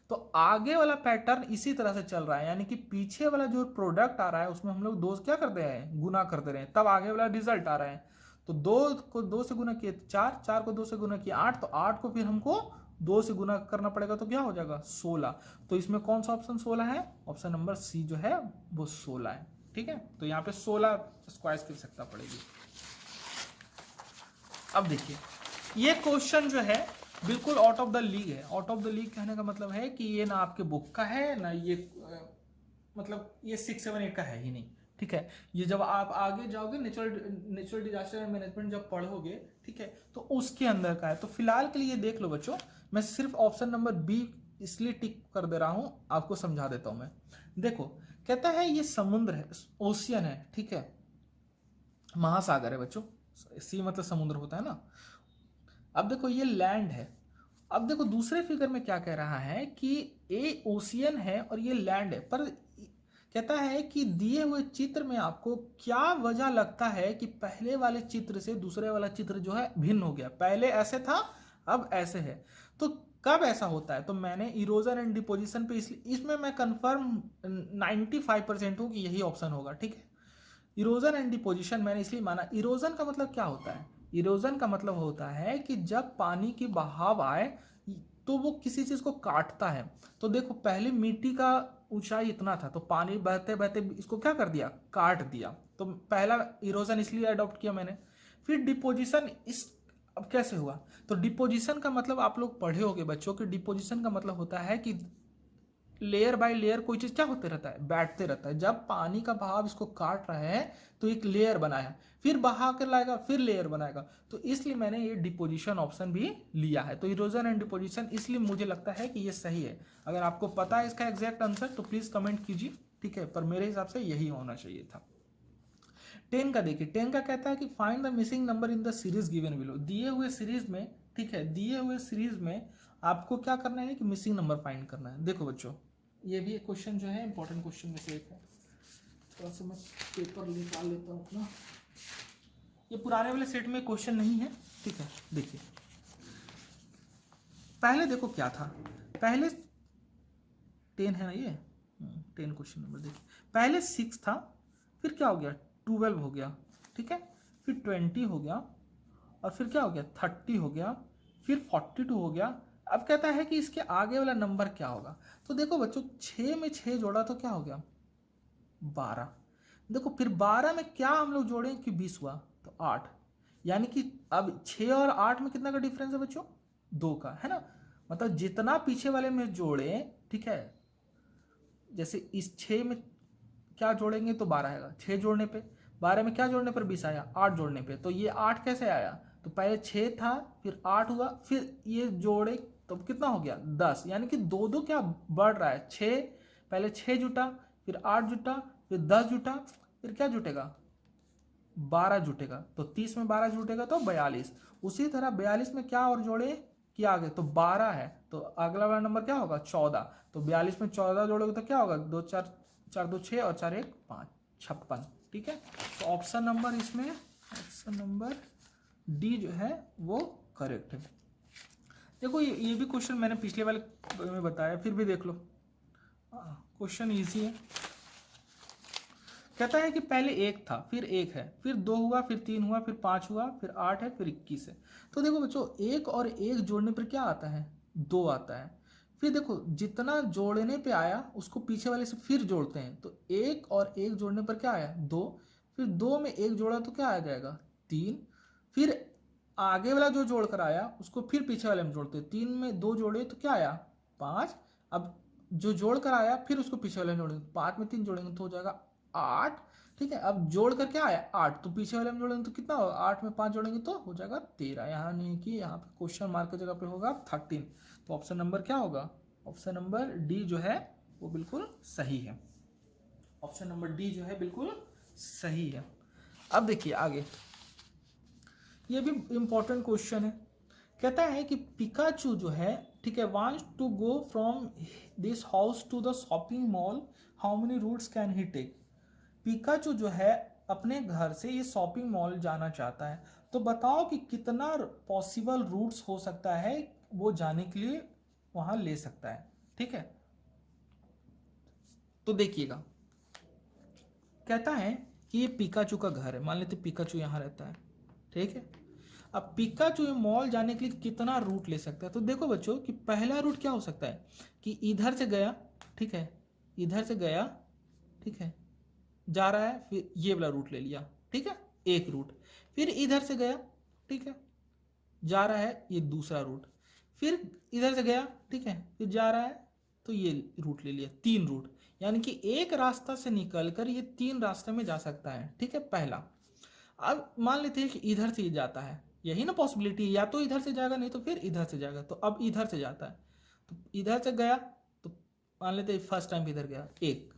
तो आगे वाला पैटर्न इसी तरह से चल रहा है, यानी कि पीछे वाला जो प्रोडक्ट आ रहा है उसमें हम लोग 2 क्या कर दे रहे हैं, गुना कर दे रहे हैं, तब आगे वाला रिजल्ट आ रहा है। तो 2 को 2 से गुना किए 4, 4 को 2 से गुना किया 8, तो 8 को फिर हमको 2 से गुना करना पड़ेगा तो क्या हो जाएगा, 16। तो इसमें कौन सा ऑप्शन 16 है, ऑप्शन नंबर सी जो है वो 16 है, ठीक है। तो यहाँ पे 16 स्क्वायर की आवश्यकता पड़ेगी। अब देखिए ये क्वेश्चन जो है बिल्कुल आउट ऑफ द लीग है। आउट ऑफ द लीग कहने का मतलब है कि ये ना आपके बुक का है ना ये मतलब ये 6 7 8 का है ही नहीं, ठीक है। ये जब आप आगे जाओगे नेचुरल डिजास्टर मैनेजमेंट जब पढ़ोगे, ठीक है, तो उसके अंदर का है। तो फिलहाल के लिए देख लो बच्चों, मैं सिर्फ ऑप्शन नंबर बी इसलिए टिक कर दे रहा हूं, आपको समझा देता हूं मैं। देखो कहता है ये समुद्र है, ओशियन है, ठीक है, महासागर है बच्चों, सी मतलब समुद्र होता है ना। अब देखो ये लैंड है। अब देखो दूसरे फिगर में क्या कह रहा है कि ए ओशियन है और ये लैंड है, पर कहता है कि दिए हुए चित्र में आपको क्या वजह लगता है कि पहले वाले चित्र से दूसरे वाला चित्र जो है भिन्न हो गया, पहले ऐसे था अब ऐसे है। तो कब ऐसा होता है, तो मैंने इरोजन एंड डिपोजिशन पे इसमें मैं कंफर्म 95% हूं कि यही ऑप्शन होगा, ठीक है। इरोजन एंड डिपोजिशन मैंने इसलिए माना, इरोजन का मतलब क्या होता है, इरोजन का मतलब होता है कि जब पानी की बहाव आए तो वो किसी चीज को काटता है। तो देखो पहले मिट्टी का ऊंचाई इतना था तो पानी बहते बहते इसको क्या कर दिया, काट दिया। तो पहला इरोजन इसलिए अडॉप्ट किया मैंने। फिर डिपोजिशन, इस अब कैसे हुआ, तो डिपोजिशन का मतलब आप लोग पढ़े होंगे बच्चों कि डिपोजिशन का मतलब होता है कि लेयर बाय लेयर कोई चीज क्या होते रहता है, बैठते रहता है। जब पानी का बहाव इसको काट रहा है तो एक लेयर बनाया, फिर बहा कर लाएगा, फिर लेयर बनाएगा। तो इसलिए मैंने ये डिपोजिशन ऑप्शन भी लिया है। तो इरोजन एंड डिपोजिशन इसलिए मुझे लगता है कि ये सही है। अगर आपको पता है इसका एग्जैक्ट आंसर तो प्लीज कमेंट कीजिए, ठीक है, पर मेरे हिसाब से यही होना चाहिए था। 10 का देखिए, 10 का कहता है कि find the missing number in the series given below. दिए हुए सीरीज में, ठीक है, दिए हुए सीरीज में आपको क्या करना है कि मिसिंग नंबर फाइंड करना है। देखो बच्चों ये भी एक क्वेश्चन जो है इंपॉर्टेंट क्वेश्चन में से एक है। थोड़ा सा मैं पेपर निकाल लेता हूँ अपना, ये पुराने वाले सेट में क्वेश्चन नहीं है, ठीक है। देखिए पहले देखो क्या था, पहले 10 है ना ये 10 क्वेश्चन नंबर देखिए, पहले 6 था, फिर क्या हो गया 12 हो गया, ठीक है, फिर 20 हो गया, और फिर क्या हो गया 30 हो गया, फिर 42 हो गया। अब कहता है कि इसके आगे वाला नंबर क्या होगा। तो देखो बच्चों 6 में 6 जोड़ा तो क्या हो गया 12। देखो फिर 12 में क्या हम लोग जोड़ें कि 20 हुआ तो 8, यानी कि अब 6 और 8 में कितना का डिफरेंस है बच्चों, 2 का, है ना। मतलब जितना पीछे वाले में जोड़े, ठीक है, जैसे इस 6 में क्या जोड़ेंगे तो 12 आएगा, 6 जोड़ने पे, 12 में क्या जोड़ने पर 20 आया, 8 जोड़ने पे, तो ये 8 कैसे आया, तो पहले 6 था फिर 8 हुआ, फिर ये जोड़े तो कितना हो गया 10, यानी कि दो दो क्या बढ़ रहा है, 6 पहले 6 जुटा, फिर 8 जुटा, फिर 10 जुटा, फिर क्या जुटेगा 12 जुटेगा, तो 30 में 12 जुटेगा तो 42। उसी तरह 42 में क्या और जोड़े कि आगे तो 12 है, तो अगला वाला नंबर क्या होगा 14, तो 42 में 14 जोड़ोगे तो क्या होगा 2 4 4 2 6 और 4 1 5, 56, ठीक है। तो ऑप्शन नंबर इसमें, ऑप्शन नंबर डी जो है वो करेक्ट है। देखो ये भी क्वेश्चन मैंने पिछले वाले में बताया, फिर भी देख लो, क्वेश्चन इजी है। कहता है कि पहले 1 था, फिर 1 है, फिर 2 हुआ, फिर 3 हुआ, फिर 5 हुआ, फिर 8 है, फिर 21 है। तो देखो बच्चों 1 और 1 जोड़ने पर क्या आता है 2 आता है। फिर देखो जितना जोड़ने पे आया उसको पीछे वाले से फिर जोड़ते हैं, तो 1 और 1 जोड़ने पर क्या आया 2, फिर 2 में 1 जोड़ा तो क्या आ जाएगा 3, फिर आगे वाला जो जोड़ कर आया उसको फिर पीछे वाले में जोड़ते हैं, 3 में 2 जोड़े तो क्या आया 5, अब जो जोड़ कर आया फिर उसको पीछे वाले में जोड़ेंगे, 5 में 3 जोड़ेंगे तो हो जाएगा 8, ठीक है। अब जोड़ कर क्या आया 8, तो पीछे वाले में जोड़ेंगे तो कितना होगा 8 में 5 जोड़ेंगे तो हो जाएगा 13, यहाँ नहीं कि यहाँ पे क्वेश्चन मार्क की जगह पे होगा 13। तो ऑप्शन नंबर क्या होगा, ऑप्शन नंबर डी जो है वो बिल्कुल सही है, ऑप्शन नंबर डी जो है बिल्कुल सही है। अब देखिए आगे, ये भी इंपॉर्टेंट क्वेश्चन है। कहता है कि पिकाचू जो है, ठीक है, wants to go from this house to the shopping mall, how many routes can he take. Pikachu जो है अपने घर से ये शॉपिंग मॉल जाना चाहता है, तो बताओ कि कितना पॉसिबल रूट्स हो सकता है वो जाने के लिए वहां ले सकता है, ठीक है। तो देखिएगा कहता है कि ये पिकाचू का घर है, मान लेते पिकाचू यहाँ रहता है, ठीक है। अब पिकाचू मॉल जाने के लिए कितना रूट ले सकता है, तो देखो बच्चों कि पहला रूट क्या हो सकता है कि इधर से गया, ठीक है, इधर से गया, ठीक है, जा रहा है, फिर ये वाला रूट ले लिया, ठीक है, एक रूट, फिर इधर से गया, ठीक है, जा रहा है, ये दूसरा रूट, फिर इधर से गया, ठीक है, फिर जा रहा है तो ये रूट ले लिया, 3 रूट, यानी कि एक रास्ता से निकलकर ये 3 रास्ते में जा सकता है, ठीक है पहला। अब मान लेते हैं कि इधर से ये जाता है, यही ना पॉसिबिलिटी, या तो इधर से जाएगा नहीं तो फिर इधर से जाएगा, तो अब इधर से जाता है, तो इधर से गया, तो मान लेते हैं फर्स्ट टाइम इधर गया 1,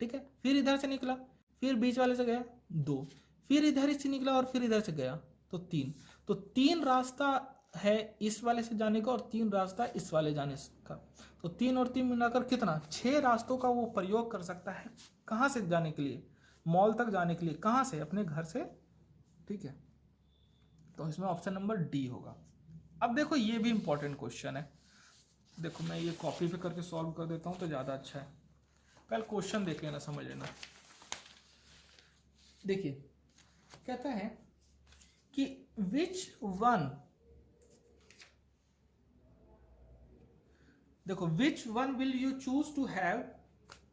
ठीक है, फिर इधर से निकला, फिर बीच वाले से गया 2, फिर इधर से निकला और फिर इधर से गया तो 3, तो 3 रास्ता है इस वाले से जाने का और 3 रास्ता इस वाले जाने का, तो 3 और 3 मिलाकर कितना 6 रास्तों का वो प्रयोग कर सकता है, कहाँ से जाने के लिए, मॉल तक जाने के लिए, कहाँ से अपने घर से, ठीक है। तो इसमें ऑप्शन नंबर डी होगा। अब देखो ये भी इंपॉर्टेंट क्वेश्चन है, देखो मैं ये कॉपी पे करके सॉल्व कर देता हूँ तो ज़्यादा अच्छा है, पहले क्वेश्चन देख लेना समझ लेना। देखिए कहता है कि विच वन, देखो which one will you choose to have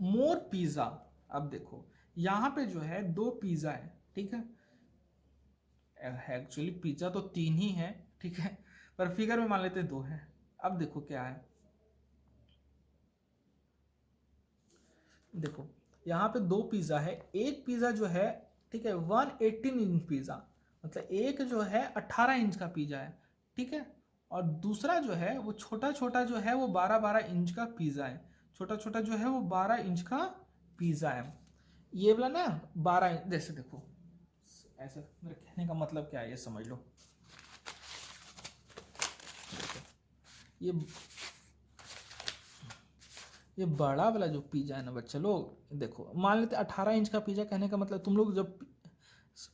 more pizza. अब देखो यहाँ पे जो है 2 पिज्जा है, ठीक है, एक्चुअली पिज्जा तो 3 ही है, ठीक है, पर फिगर में मान लेते 2 है। अब देखो क्या है, देखो यहाँ पे 2 पिज्जा है, एक पिज्जा जो है, ठीक है, 118 इंच पिज्जा, मतलब एक जो है 18 इंच का पिज्जा है, ठीक है, और दूसरा जो है वो छोटा छोटा जो है वो 12-12 इंच का पिज्जा है, छोटा छोटा जो है वो 12 इंच का पिज्जा है। ये वाला ना 12 इंच, जैसे देखो ऐसे, मेरे कहने का मतलब क्या है ये समझ लो, ये बड़ा वाला जो पिज्जा है ना बच्चे लोग, देखो मान लेते 18 इंच का पिज्जा, कहने का मतलब तुम लोग जब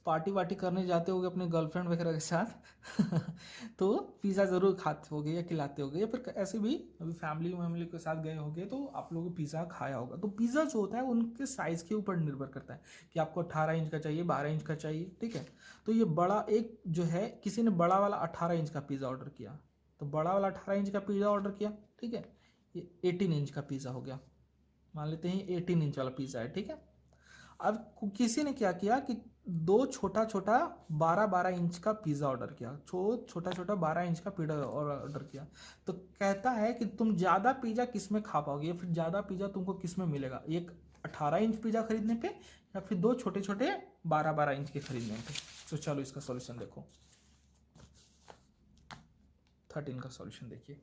पार्टी वार्टी करने जाते होगे अपने गर्लफ्रेंड वगैरह के साथ तो पिज़्ज़ा ज़रूर खाते होगे या खिलाते होगे, या फिर ऐसे भी अभी फैमिली वैमिली के साथ गए होगे तो आप लोगों को पिज़्ज़ा खाया होगा। तो पिज़्ज़ा जो होता है उनके साइज़ के ऊपर निर्भर करता है कि आपको 18 इंच का चाहिए, 12 इंच का चाहिए, ठीक है। तो ये बड़ा एक जो है, किसी ने बड़ा वाला 18 इंच का पिज़्ज़ा ऑर्डर किया, तो बड़ा वाला 18 इंच का पिज़्ज़ा ऑर्डर किया, ठीक है। ये 18 इंच का पिज़्ज़ा हो गया, मान लेते हैं 18 इंच वाला पिज़्ज़ा है, ठीक है। अब किसी ने क्या किया कि दो छोटा छोटा 12-12 इंच का पिज़्ज़ा ऑर्डर किया, छोटा छोटा 12 इंच का पिज़्ज़ा ऑर्डर किया। तो कहता है कि तुम ज़्यादा पिज़्ज़ा किस में खा पाओगे, या फिर ज़्यादा पिज़्ज़ा तुमको किस में मिलेगा, एक 18 इंच पिज़्ज़ा खरीदने पे या फिर दो छोटे छोटे 12-12 इंच के खरीदने पे। तो चलो इसका सॉल्यूशन देखो, 13 का सॉल्यूशन देखिए।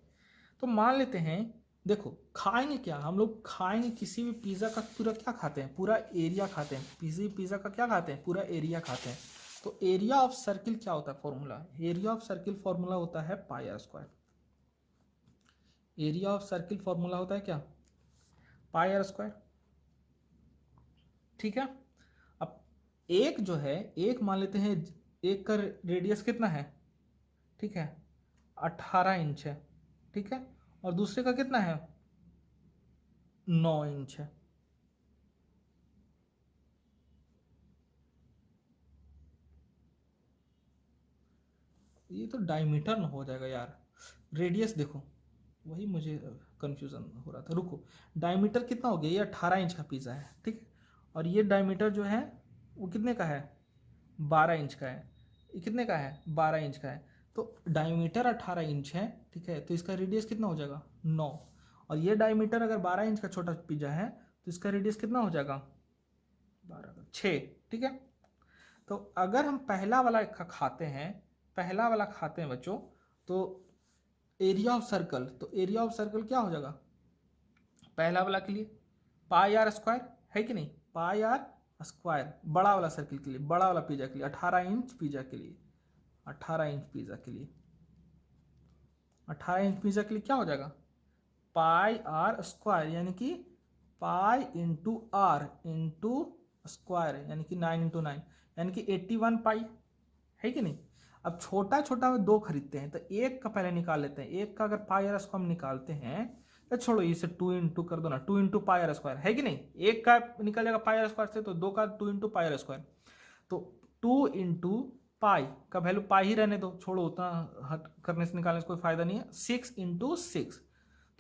तो मान लेते हैं, देखो खाएंगे क्या हम लोग, खाएंगे किसी भी पिज़्ज़ा का पूरा क्या खाते हैं, पूरा एरिया खाते हैं। किसी पिज़्ज़ा का क्या खाते हैं, पूरा एरिया खाते हैं। तो एरिया ऑफ सर्किल क्या होता है formula, area of circle formula होता है pi r square. Area of circle formula होता है क्या, पाई आर स्क्वायर, ठीक है। अब एक जो है, एक मान लेते हैं एक का रेडियस कितना है, ठीक है 18 इंच है, ठीक है, और दूसरे का कितना है 9 इंच है। ये तो डायमीटर न हो जाएगा यार, रेडियस देखो, वही मुझे कंफ्यूजन हो रहा था। रुको, डायमीटर कितना हो गया, ये 18 इंच का पिज़्ज़ा है, ठीक है, और ये डायमीटर जो है वो कितने का है, 12 इंच का है। ये कितने का है, 12 इंच का है। तो डायमीटर 18 इंच है, ठीक है, तो इसका रेडियस कितना हो जाएगा 9, और ये डायमीटर अगर 12 इंच का छोटा पिज़्ज़ा है तो इसका रेडियस कितना हो जाएगा 12 6, ठीक है। तो अगर हम पहला वाला खाते हैं, पहला वाला खाते हैं बच्चों, तो एरिया ऑफ सर्कल, तो एरिया ऑफ सर्कल क्या हो जाएगा पहला वाला के लिए पाई आर स्क्वायर, है कि नहीं, पाई आर स्क्वायर, बड़ा वाला सर्कल के लिए, बड़ा वाला पिज्जा के लिए, 18 इंच पिज्जा के लिए, 18 इंच पिज्जा के लिए, 18 इंच पिज्जा के लिए क्या हो जाएगा पाई आर स्क्वायर, यानी कि pi into r into square, यानी कि 9 इंटू 9, यानी कि 81 पाई, है कि नहीं। अब छोटा छोटा दो खरीदते हैं, तो एक का पहले निकाल लेते हैं, एक का अगर पाई आर स्क्वायर हम निकालते हैं, तो छोड़ो इसे 2 इंटू कर दो ना, 2 इंटू पाई आर स्क्वायर, है कि नहीं, एक का निकल जाएगा पाई आर स्क्वायर से, तो दो का 2 इंटू पाई आर स्क्वायर, तो 2 इंटू पाई का वैल्यू पाई ही रहने दो, छोड़ो उतना हट करने से निकालने से कोई फायदा नहीं है। 6 इंटू 6,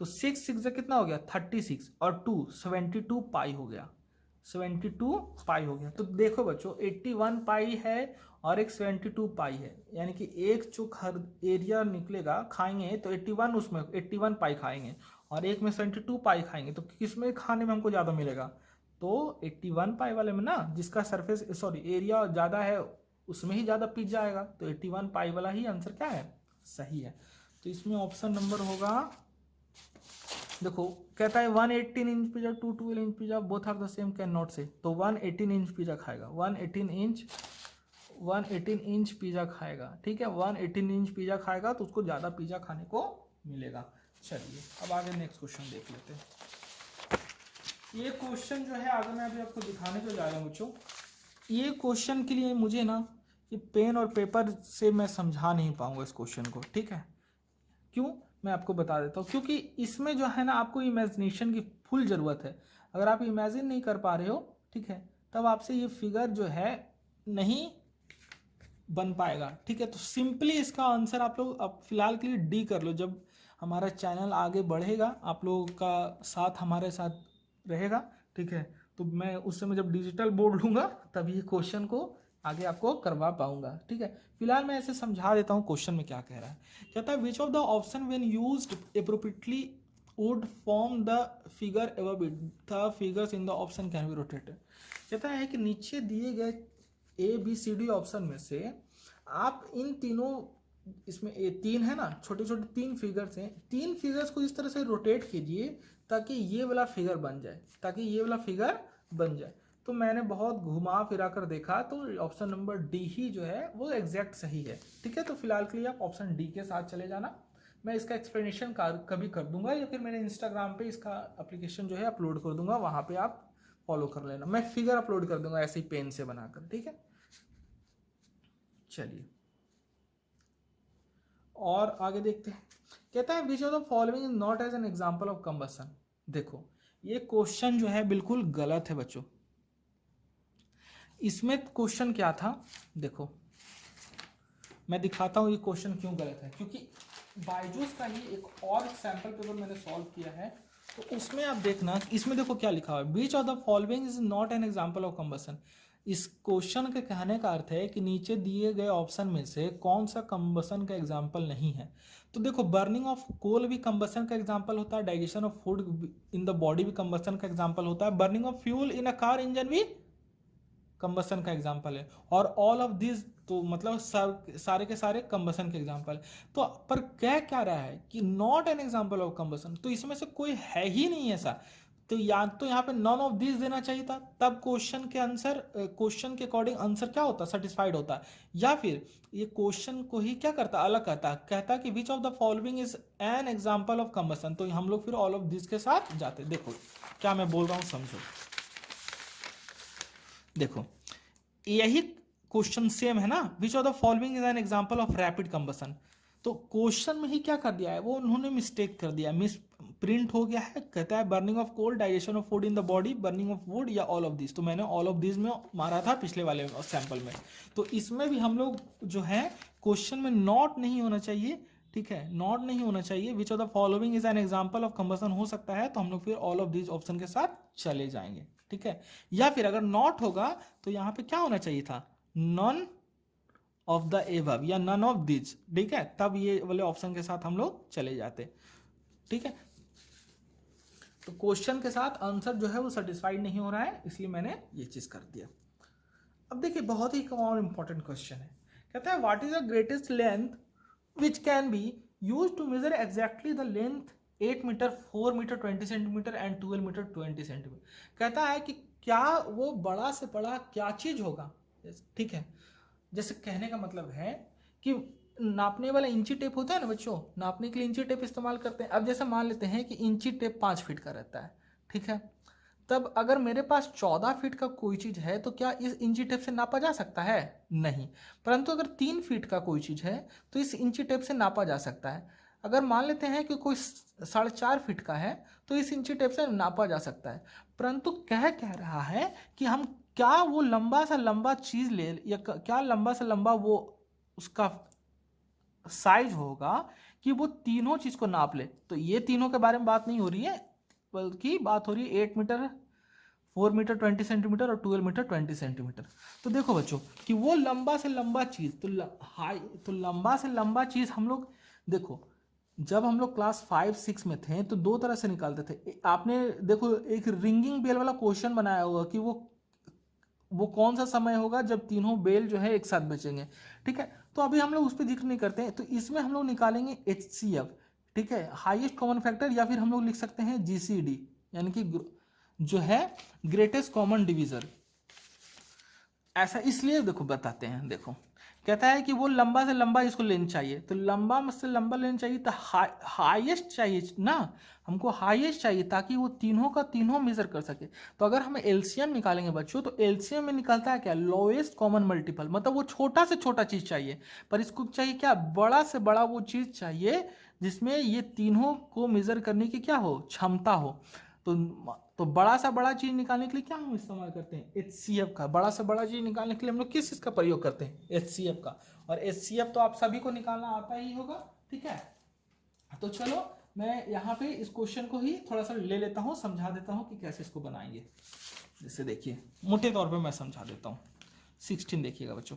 तो 6 कितना हो गया 36, और 2 72 पाई हो गया, 72 पाई हो गया। तो देखो बच्चों 81 पाई है और एक 72 पाई है, यानी कि एक जो एरिया निकलेगा खाएंगे तो 81, उसमें 81 पाई खाएंगे, और एक में 72 पाई खाएंगे, तो किस में खाने में हमको ज़्यादा मिलेगा, तो 81 पाई वाले में ना, जिसका सरफेस सॉरी एरिया ज़्यादा है उसमें ही ज़्यादा पिज्जा आएगा, तो 81 पाई वाला ही आंसर क्या है, सही है। तो इसमें ऑप्शन नंबर होगा, देखो कहता है 118 inch pizza 212 inch pizza both are the same can not say, तो 118 इंच पिज्जा खाएगा, 118 इंच पिज्जा खाएगा, ठीक है, 118 इंच पिज्जा खाएगा तो उसको ज़्यादा पिज्जा खाने को मिलेगा। चलिए अब आगे नेक्स्ट क्वेश्चन देख लेते हैं। ये क्वेश्चन जो है आगे मैं अभी आपको दिखाने को जा रहा हूँ बच्चों, ये क्वेश्चन के लिए मुझे ना ये पेन और पेपर से मैं समझा नहीं पाऊंगा इस क्वेश्चन को, ठीक है, क्यों मैं आपको बता देता हूँ, क्योंकि इसमें जो है ना आपको इमेजिनेशन की फुल ज़रूरत है। अगर आप इमेजिन नहीं कर पा रहे हो, ठीक है, तब आपसे ये फिगर जो है नहीं बन पाएगा, ठीक है। तो सिंपली इसका आंसर आप लोग अब फिलहाल के लिए डी कर लो, जब हमारा चैनल आगे बढ़ेगा आप लोगों का साथ हमारे साथ रहेगा, ठीक है, तो मैं उस समय जब डिजिटल बोर्ड लूँगा तभी क्वेश्चन को आगे आपको करवा पाऊंगा, ठीक है। फिलहाल मैं ऐसे समझा देता हूँ क्वेश्चन में क्या कह रहा है। कहता है which of the option when used appropriately would form the figure above it, the figures in the option can be rotated. कहता है कि नीचे दिए गए A B C D option में से आप इन तीनों, इसमें ए तीन है ना, छोटे छोटे तीन फिगर्स हैं, तीन फिगर्स को इस तरह से रोटेट कीजिए ताकि ये वाला फिगर बन जाए, ताकि ये वाला फिगर बन जाए। तो मैंने बहुत घुमा फिरा कर देखा तो ऑप्शन नंबर डी ही जो है वो एग्जैक्ट सही है, ठीक है। तो फिलहाल के लिए आप ऑप्शन डी के साथ चले जाना, मैं इसका एक्सप्लेनेशन कभी कर दूंगा, या फिर मैंने इंस्टाग्राम पे इसका एप्लीकेशन जो है अपलोड कर दूंगा, वहाँ पे आप फॉलो कर लेना, मैं फिगर अपलोड कर दूंगा ऐसे ही पेन से बनाकर, ठीक है। चलिए और आगे देखते हैं। कहता है which of the following is not as an example of combustion. देखो ये क्वेश्चन जो है बिल्कुल गलत है बच्चों। इसमें क्वेश्चन क्या था, देखो मैं दिखाता हूं ये क्वेश्चन क्यों गलत है। क्योंकि बायजूस का ही एक और सैंपल पेपर मैंने सॉल्व किया है, तो उसमें आप देखना, इसमें देखो क्या लिखा हुआ है, which of the following is not an example of combustion. इस क्वेश्चन के कहने का अर्थ है कि नीचे दिए गए ऑप्शन में से कौन सा कंबसन का एग्जाम्पल नहीं है। तो देखो बर्निंग ऑफ कोल भी कंबसन का एग्जाम्पल होता है, digestion of food in the body भी कंबसन का एग्जाम्पल होता है, burning of fuel in a car engine भी कंबसन का एग्जाम्पल है, और ऑल ऑफ दिस तो मतलब सारे के सारे कंबसन के एग्जाम्पल। तो पर कह क्या रहा है कि not an example of combustion, तो इसमें से कोई है ही नहीं ऐसा। तो या तो यहाँ पे नॉन ऑफ दिस देना चाहिए था, तब क्वेश्चन के आंसर, क्वेश्चन के अकॉर्डिंग आंसर क्या होता, सेटिस्फाइड होता। या फिर ये क्वेश्चन को ही क्या करता, अलग कहता कि विच of the following is an example of combustion, तो हम लोग फिर ऑल ऑफ दिस के साथ जाते। देखो क्या मैं बोल रहा हूँ समझो। देखो यही क्वेश्चन सेम है ना, विच of the following is an example of rapid combustion. तो क्वेश्चन में ही क्या कर दिया है, वो उन्होंने मिस्टेक कर दिया, मिस प्रिंट हो गया है। कहता है burning of coal, digestion of food in the body, burning of wood या ऑल ऑफ दिस। तो मैंने ऑल ऑफ दिस में मारा था पिछले वाले सैंपल में। तो इसमें भी हम लोग जो है क्वेश्चन में नॉट नहीं होना चाहिए, ठीक है, नॉट नहीं होना चाहिए। विच of the following is an example of combustion हो सकता है, तो हम लोग फिर ऑल ऑफ दिस ऑप्शन के साथ चले जाएंगे, ठीक है। या फिर अगर नॉट होगा तो यहाँ पे क्या होना चाहिए था, नॉन ऑफ द एबव या नन ऑफ दिस, ठीक है, तब ये वाले ऑप्शन के साथ हम लोग चले जाते, ठीक है। तो क्वेश्चन के साथ आंसर जो है वो सेटिस्फाइड नहीं हो रहा है, इसलिए मैंने ये चीज कर दिया। अब देखिए बहुत ही और इंपॉर्टेंट क्वेश्चन है। कहता है what is the greatest length which can be use to measure exactly the length 8 metre, 4 metre 20 centimetre and 12 metre 20 centimetre. कहता है कि क्या वो बड़ा से बड़ा क्या चीज होगा, ठीक है। जैसे कहने का मतलब है कि नापने वाला इंची टेप होता है ना बच्चों, नापने के लिए इंची टेप इस्तेमाल करते हैं। अब जैसे मान लेते हैं कि इंची टेप 5 फीट का रहता है, ठीक है। तब अगर मेरे पास 14 फीट का कोई चीज है तो क्या इस इंची टेप से नापा जा सकता है, नहीं। परंतु अगर 3 फीट का कोई चीज है तो इस इंची टेप से नापा जा सकता है। अगर मान लेते हैं कि कोई 4.5 फीट का है तो इस इंची टेप से नापा जा सकता है। परंतु कह रहा है कि हम क्या वो लंबा सा लंबा चीज ले, या क्या लंबा से लंबा वो उसका साइज होगा कि वो तीनों चीज को नाप ले। तो ये तीनों के बारे में बात नहीं हो रही है, बल्कि बात हो रही है 8 मीटर, 4 मीटर 20 सेंटीमीटर और 12 मीटर 20 सेंटीमीटर। तो देखो बच्चों कि वो लंबा से लंबा चीज, तो लंबा से लंबा चीज हम लोग, देखो जब हम लोग क्लास 5-6 में थे तो दो तरह से निकालते थे। आपने देखो एक रिंगिंग बेल वाला क्वेश्चन बनाया होगा कि वो कौन सा समय होगा जब तीनों बेल जो है एक साथ बचेंगे, ठीक है। तो अभी हम लोग उस पर जिक्र नहीं करते हैं। तो इसमें हम लोग निकालेंगे HCF, ठीक है, हाईएस्ट कॉमन फैक्टर, या फिर हम लोग लिख सकते हैं GCD, यानी कि जो है ग्रेटेस्ट कॉमन डिवीजर। ऐसा इसलिए देखो बताते हैं, देखो कहता है कि वो लंबा से लंबा इसको लेना चाहिए, तो लंबा से लंबा लेना चाहिए तो हाईएस्ट चाहिए ना, हमको हाईएस्ट चाहिए ताकि वो तीनों का तीनों मेजर कर सके। तो अगर हम एलसीएम निकालेंगे बच्चों, तो एलसीएम में निकलता है क्या, लोएस्ट कॉमन मल्टीपल, मतलब वो छोटा से छोटा चीज चाहिए, पर इसको चाहिए क्या, बड़ा से बड़ा वो चीज चाहिए जिसमें ये तीनों को मेजर करने की क्या हो, क्षमता हो। तो बड़ा सा बड़ा चीज निकालने के लिए क्या हम इस्तेमाल करते हैं, HCF का। बड़ा से बड़ा चीज निकालने के लिए हम लोग किस चीज का प्रयोग करते हैं, HCF का। और HCF तो आप सभी को निकालना आता ही होगा, ठीक है। तो चलो मैं यहाँ पे इस क्वेश्चन को ही थोड़ा सा ले लेता हूँ, समझा देता हूँ कि कैसे इसको बनाएंगे। जैसे देखिए मोटे तौर पे मैं समझा देता हूँ। 16 देखिएगा बच्चों,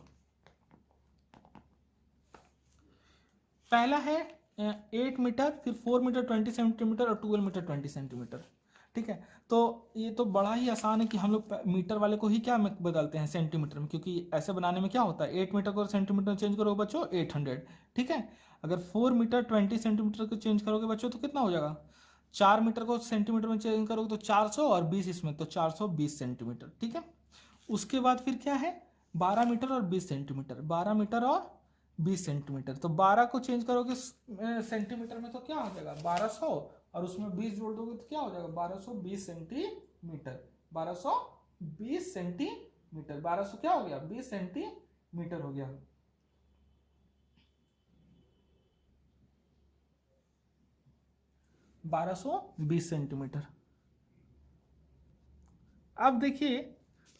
पहला है 8 मीटर, फिर 4 मीटर 20 सेंटीमीटर और 12 मीटर 20 सेंटीमीटर, ठीक है। तो ये तो बड़ा ही आसान है कि हम लोग मीटर वाले को ही क्या बदलते हैं सेंटीमीटर में, क्योंकि ऐसे बनाने में क्या होता है, 8 मीटर को सेंटीमीटर में चेंज करोगे बच्चों 800, ठीक है। अगर 4 मीटर 20 सेंटीमीटर को चेंज करोगे बच्चों तो कितना हो जाएगा, 4 मीटर को सेंटीमीटर में चेंज करोगे तो 400 और 20 इसमें तो 420 सेंटीमीटर, ठीक है। उसके बाद फिर क्या है 12 मीटर और 20 सेंटीमीटर, 12 मीटर और 20 सेंटीमीटर। तो 12 को चेंज करोगे सेंटीमीटर में तो क्या हो जाएगा 1200, और उसमें 20 जोड़ दोगे तो क्या हो जाएगा 1220 सेंटीमीटर, 1220 सेंटीमीटर, 1200 क्या हो गया 20 सेंटीमीटर हो गया। 1220 सेंटीमीटर। अब देखिए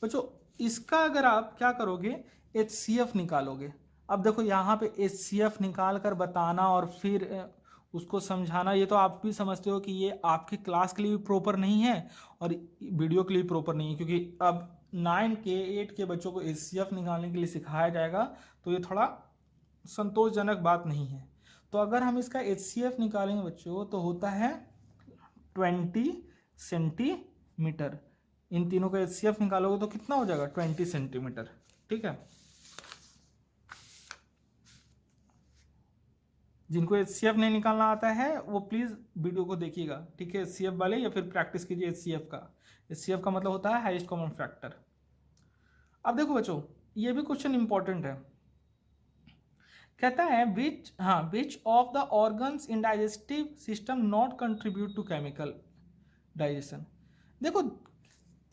बच्चों, इसका अगर आप क्या करोगे, HCF निकालोगे। अब देखो यहाँ पे HCF निकाल कर बताना और फिर उसको समझाना, ये तो आप भी समझते हो कि ये आपकी क्लास के लिए भी प्रॉपर नहीं है और वीडियो के लिए प्रॉपर नहीं है, क्योंकि अब 9 के 8 के बच्चों को HCF निकालने के लिए सिखाया जाएगा, तो ये थोड़ा संतोषजनक बात नहीं है। तो अगर हम इसका HCF निकालेंगे बच्चों तो होता है 20 सेंटीमीटर। इन तीनों का HCF निकालोगे तो कितना हो जाएगा, 20 सेंटीमीटर। ठीक है, जिनको HCF नहीं निकालना आता है वो प्लीज वीडियो को देखिएगा। ठीक है, HCF वाले, या फिर प्रैक्टिस कीजिए HCF का। HCF का मतलब होता है हाईएस्ट कॉमन फैक्टर। अब देखो बच्चों, ये भी क्वेश्चन इंपॉर्टेंट है। कहता है which of the organs in digestive system not contribute to chemical digestion. देखो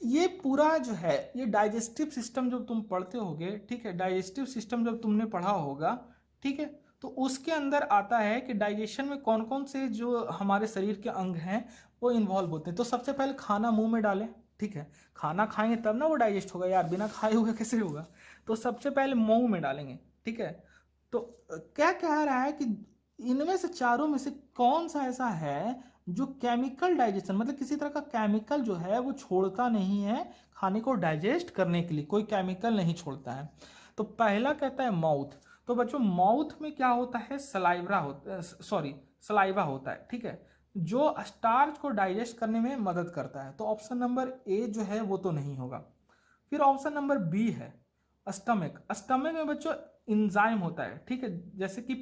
ये पूरा जो है, ये डाइजेस्टिव सिस्टम जब तुम पढ़ते होगे, ठीक है, डाइजेस्टिव सिस्टम जब तुमने पढ़ा होगा, ठीक है, तो उसके अंदर आता है कि डाइजेशन में कौन कौन से जो हमारे शरीर के अंग हैं वो इन्वॉल्व होते हैं। तो सबसे पहले खाना मुंह में डालें, ठीक है, खाना खाएंगे तब ना वो डाइजेस्ट होगा यार, बिना खाए हुए कैसे होगा। तो सबसे पहले मुंह में डालेंगे, ठीक है। तो क्या कह रहा है कि इनमें से चारों में से कौन सा ऐसा है जो केमिकल डाइजेशन, मतलब किसी तरह का केमिकल जो है वो छोड़ता नहीं है खाने को डाइजेस्ट करने के लिए, कोई केमिकल नहीं छोड़ता है। तो पहला कहता है माउथ। तो बच्चों माउथ में क्या होता है, सलाइवा होता है, ठीक है, जो स्टार्च को डाइजेस्ट करने में मदद करता है। तो ऑप्शन नंबर ए जो है वो तो नहीं होगा। फिर ऑप्शन नंबर बी है स्टमक। स्टमक में बच्चों इंजाइम होता है, ठीक है, जैसे कि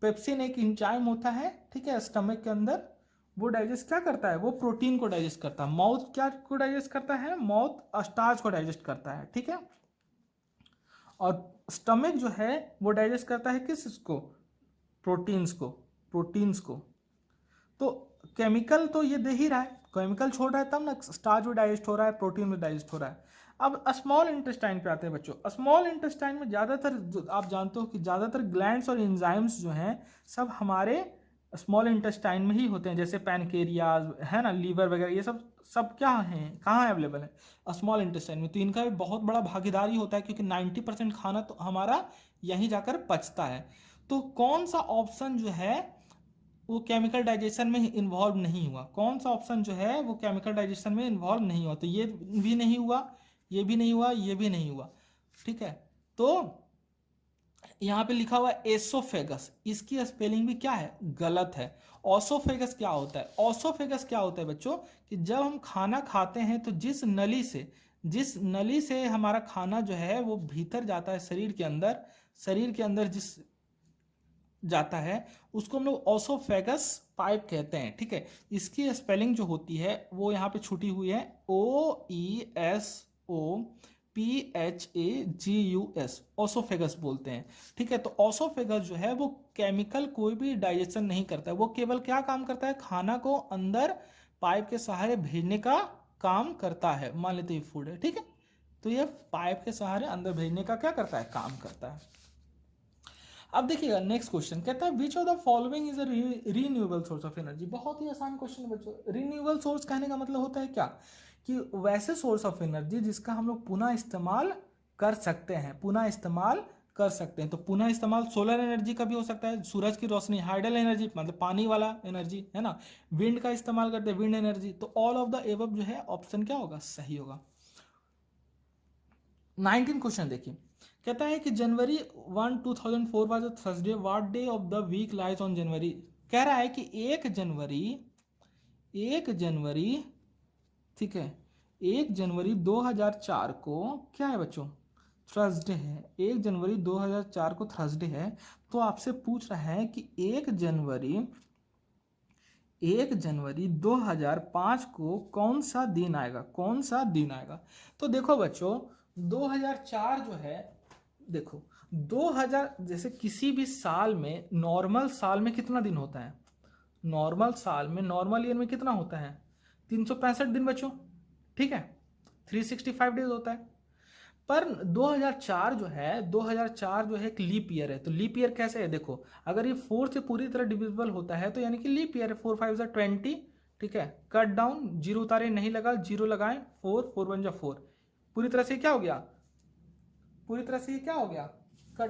पेप्सिन एक इंजाइम होता है, ठीक है, स्टमक के अंदर। वो डाइजेस्ट क्या करता है, वो प्रोटीन को डाइजेस्ट करता है। माउथ क्या को डाइजेस्ट करता है, माउथ स्टार्च को डाइजेस्ट करता है, ठीक है। और स्टमक जो है वो डाइजेस्ट करता है किसको, प्रोटीन्स को। तो केमिकल तो ये दे ही रहा है, केमिकल छोड़ रहा है तब ना स्टार्च भी डाइजेस्ट हो रहा है, प्रोटीन भी डाइजेस्ट हो रहा है। अब स्मॉल इंटेस्टाइन पे आते हैं बच्चों। स्मॉल इंटेस्टाइन में ज़्यादातर आप जानते हो कि ज़्यादातर ग्लैंड्स और एंजाइम्स जो हैं सब हमारे स्मॉल इंटेस्टाइन में ही होते हैं, जैसे पैनकेरियाज है ना, लीवर वगैरह, ये सब क्या हैं, कहाँ अवेलेबल है, स्मॉल इंटेस्टाइन में। तो इनका भी बहुत बड़ा भागीदारी होता है, क्योंकि 90% खाना तो हमारा यहीं जाकर पचता है। तो कौन सा ऑप्शन जो है वो केमिकल डाइजेशन में इन्वॉल्व नहीं हुआ, कौन सा ऑप्शन जो है वो केमिकल डाइजेशन में इन्वॉल्व नहीं हुआ। तो ये भी नहीं हुआ, ये भी नहीं हुआ, ये भी नहीं हुआ, ठीक है। तो यहाँ पे लिखा हुआ है एसोफेगस, इसकी स्पेलिंग भी क्या है, गलत है। ऑसोफेगस क्या होता है, ऑसोफेगस क्या होता है बच्चों, कि जब हम खाना खाते हैं तो जिस नली से हमारा खाना जो है वो भीतर जाता है शरीर के अंदर जिस जाता है उसको हम लोग ऑसोफेगस पाइप कहते हैं, ठीक है। इसकी स्पेलिंग जो होती है वो यहाँ पे छुटी हुई है, OESOPHAGUS, ऑसोफेगस बोलते हैं, ठीक है। तो ऑसोफेगस जो है वो केमिकल कोई भी डाइजेशन नहीं करता है, वो केवल क्या काम करता है, खाना को अंदर पाइप के सहारे भेजने का काम करता है। मान लेते हैं फूड है, ठीक है, तो ये पाइप के सहारे अंदर भेजने का क्या करता है, काम करता है। अब देखिएगा नेक्स्ट क्वेश्चन कहता है which of the following is a renewable source of energy. बहुत ही आसान क्वेश्चन है बच्चों। रीन्यूएबल सोर्स कहने का मतलब होता है क्या, कि वैसे सोर्स ऑफ एनर्जी जिसका हम लोग पुनः इस्तेमाल कर सकते हैं, तो पुनः इस्तेमाल सोलर एनर्जी का भी हो सकता है, सूरज की रोशनी, हाइडल एनर्जी मतलब पानी वाला एनर्जी है ना, विंड का इस्तेमाल करते हैं, विंड एनर्जी। तो ऑल ऑफ द एबव जो है ऑप्शन क्या होगा, सही होगा। 19 क्वेश्चन देखिए, कहता है कि January 1 2004 was a Thursday, what day of the week lies on January. कह रहा है कि 1 जनवरी, ठीक है, 1 जनवरी 2004 को क्या है बच्चों, थर्सडे है। 1 जनवरी 2004 को थर्सडे है। तो आपसे पूछ रहा है कि 1 जनवरी 2005 को कौन सा दिन आएगा। तो देखो बच्चों 2004 जो है, देखो 2000 जैसे किसी भी साल में, नॉर्मल साल में कितना दिन होता है, नॉर्मल ईयर में कितना होता है, 365 दिन बच्चों, ठीक है, 365 डेज होता है। पर 2004 जो है 2004 जो है एक लीप ईयर है। तो लीप ईयर कैसे है देखो, अगर ये 4 से पूरी तरह डिविजिबल होता है तो यानी कि लीप ईयर है। 4 5 जा 20, ठीक है, कट डाउन, जीरो उतारे नहीं लगा, जीरो लगाएं, 4 4 1 जा 4, पूरी तरह से क्या हो गया, पूरी तरह से ये क्या हो गया, कट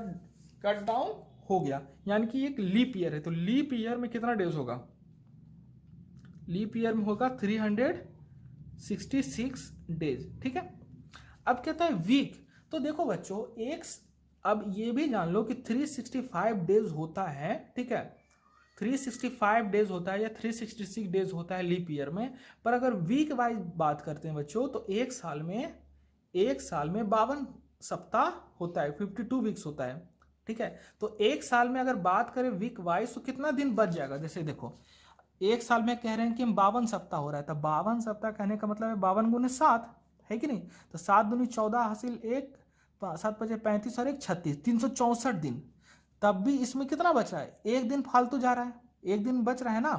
कट डाउन हो गया, यानी कि एक लीप ईयर है। तो लीप ईयर में कितना डेज होगा, लीप ईयर में होगा 366 डेज, ठीक है। अब कहता है वीक, तो देखो बच्चों एक, अब ये भी जान लो कि 365 डेज होता है, ठीक है, 365 डेज होता है या 366 डेज होता है लीप ईयर में। पर अगर वीक वाइज बात करते हैं बच्चों तो एक साल में 52 सप्ताह होता है, 52 वीक्स होता है, ठीक है। तो एक साल में अगर बात करें वीक वाइज तो कितना दिन बच जाएगा, जैसे देखो एक साल में कह रहे हैं कि हम 52 सप्ताह हो रहा है, तो 52 सप्ताह कहने का मतलब है 52 गुने 7 है कि नहीं, तो 7 दूनी 14 हासिल 1, 7 बचे 35 और 1 36, 364 दिन। तब भी इसमें कितना बच रहा है, एक दिन फालतू जा रहा है, एक दिन बच रहा है ना।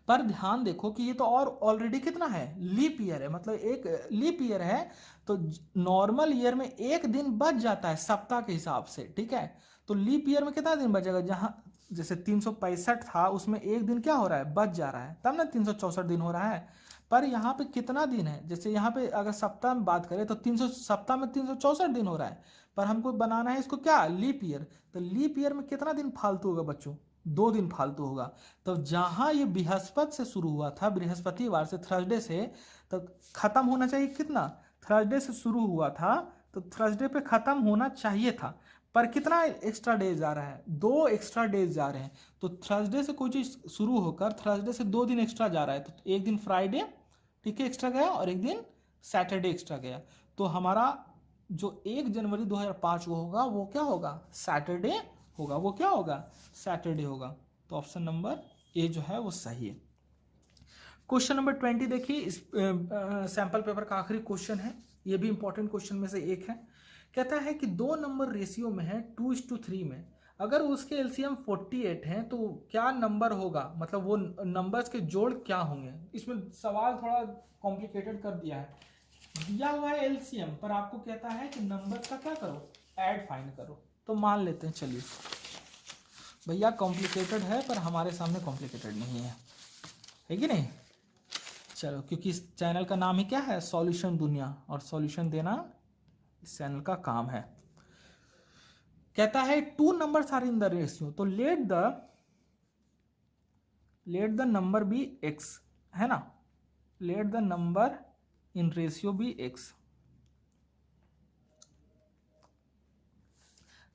पर ध्यान देखो कि ये तो और ऑलरेडी कितना है, लीप ईयर है, मतलब एक लीप ईयर है, तो नॉर्मल ईयर में एक दिन बच जाता है सप्ताह के हिसाब से, ठीक है। तो लीप ईयर में कितना दिन बचेगा, जहां जैसे 365 था उसमें एक दिन क्या हो रहा है, बच जा रहा है, तब ना 364 दिन हो रहा है। पर यहाँ पे कितना दिन है, जैसे यहाँ पे अगर सप्ताह में बात करें तो 300 सप्ताह में 364 दिन हो रहा है, पर हमको बनाना है इसको क्या, लीप ईयर। तो लीप ईयर में कितना दिन फालतू होगा बच्चों, 2 दिन फालतू होगा। तो जहां ये बृहस्पति से शुरू हुआ था, बृहस्पतिवार से, थर्सडे से, तो खत्म होना चाहिए कितना, थर्सडे से शुरू हुआ था तो थर्सडे पे खत्म होना चाहिए था। पर कितना एक्स्ट्रा डेज जा रहा है, 2 एक्स्ट्रा डेज जा रहे हैं। तो थर्सडे से कोई चीज शुरू होकर थर्सडे से 2 दिन एक्स्ट्रा जा रहा है, तो एक दिन फ्राइडे, ठीक है, एक्स्ट्रा गया, और एक दिन सैटरडे एक्स्ट्रा गया। तो हमारा जो 1 जनवरी 2005 को होगा वो क्या होगा, सैटरडे होगा, वो क्या होगा, सैटरडे होगा। तो ऑप्शन नंबर ए जो है वो सही है। क्वेश्चन नंबर 20 देखिए, इस सैंपल पेपर का आखिरी क्वेश्चन है, ये भी इंपॉर्टेंट क्वेश्चन में से एक है। कहता है कि 2 नंबर रेशियो में है 2:3 में, अगर उसके एलसीएम 48 हैं तो क्या नंबर होगा, मतलब वो नंबर्स के जोड़ क्या होंगे। इसमें सवाल थोड़ा कॉम्प्लिकेटेड कर दिया है, दिया हुआ है एलसीएम, पर आपको कहता है कि नंबर का क्या करो, ऐड फाइंड करो। तो मान लेते हैं, चलिए भैया कॉम्प्लिकेटेड है पर हमारे सामने कॉम्प्लिकेटेड नहीं है कि नहीं। चलो, क्योंकि इस चैनल का नाम ही क्या है, सॉल्यूशन दुनिया, और सॉल्यूशन देना इस चैनल का काम है। कहता है 2 numbers are in the ratio, तो let the number be x, है ना, let the number in ratio be x.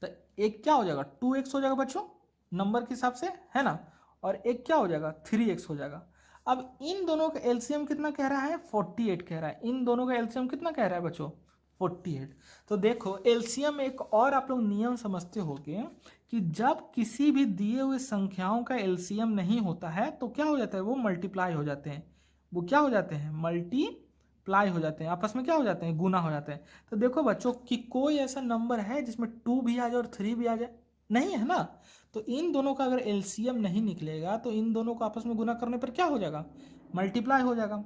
तो एक क्या हो जाएगा, 2x हो जाएगा बच्चों नंबर के हिसाब से, है ना, और एक क्या हो जाएगा, 3x हो जाएगा। अब इन दोनों का एलसीएम कितना कह रहा है, 48 कह रहा है, इन दोनों का एलसीएम कितना कह रहा है बच्चों, 48। तो देखो एलसीएम एक और आप लोग नियम समझते होंगे कि जब किसी भी दिए हुए संख्याओं का एलसीएम नहीं होता है तो क्या हो जाता है, वो मल्टीप्लाई हो जाते हैं, वो क्या हो जाते हैं, मल्टीप्लाई हो जाते हैं, आपस में क्या हो जाते हैं, गुना हो जाते हैं। तो देखो बच्चों कि कोई ऐसा नंबर है जिसमें 2 भी आ जाए और 3 भी आ जाए, नहीं है ना। तो इन दोनों का अगर एलसीएम नहीं निकलेगा तो इन दोनों को आपस में गुना करने पर क्या हो जाएगा, मल्टीप्लाई हो जाएगा,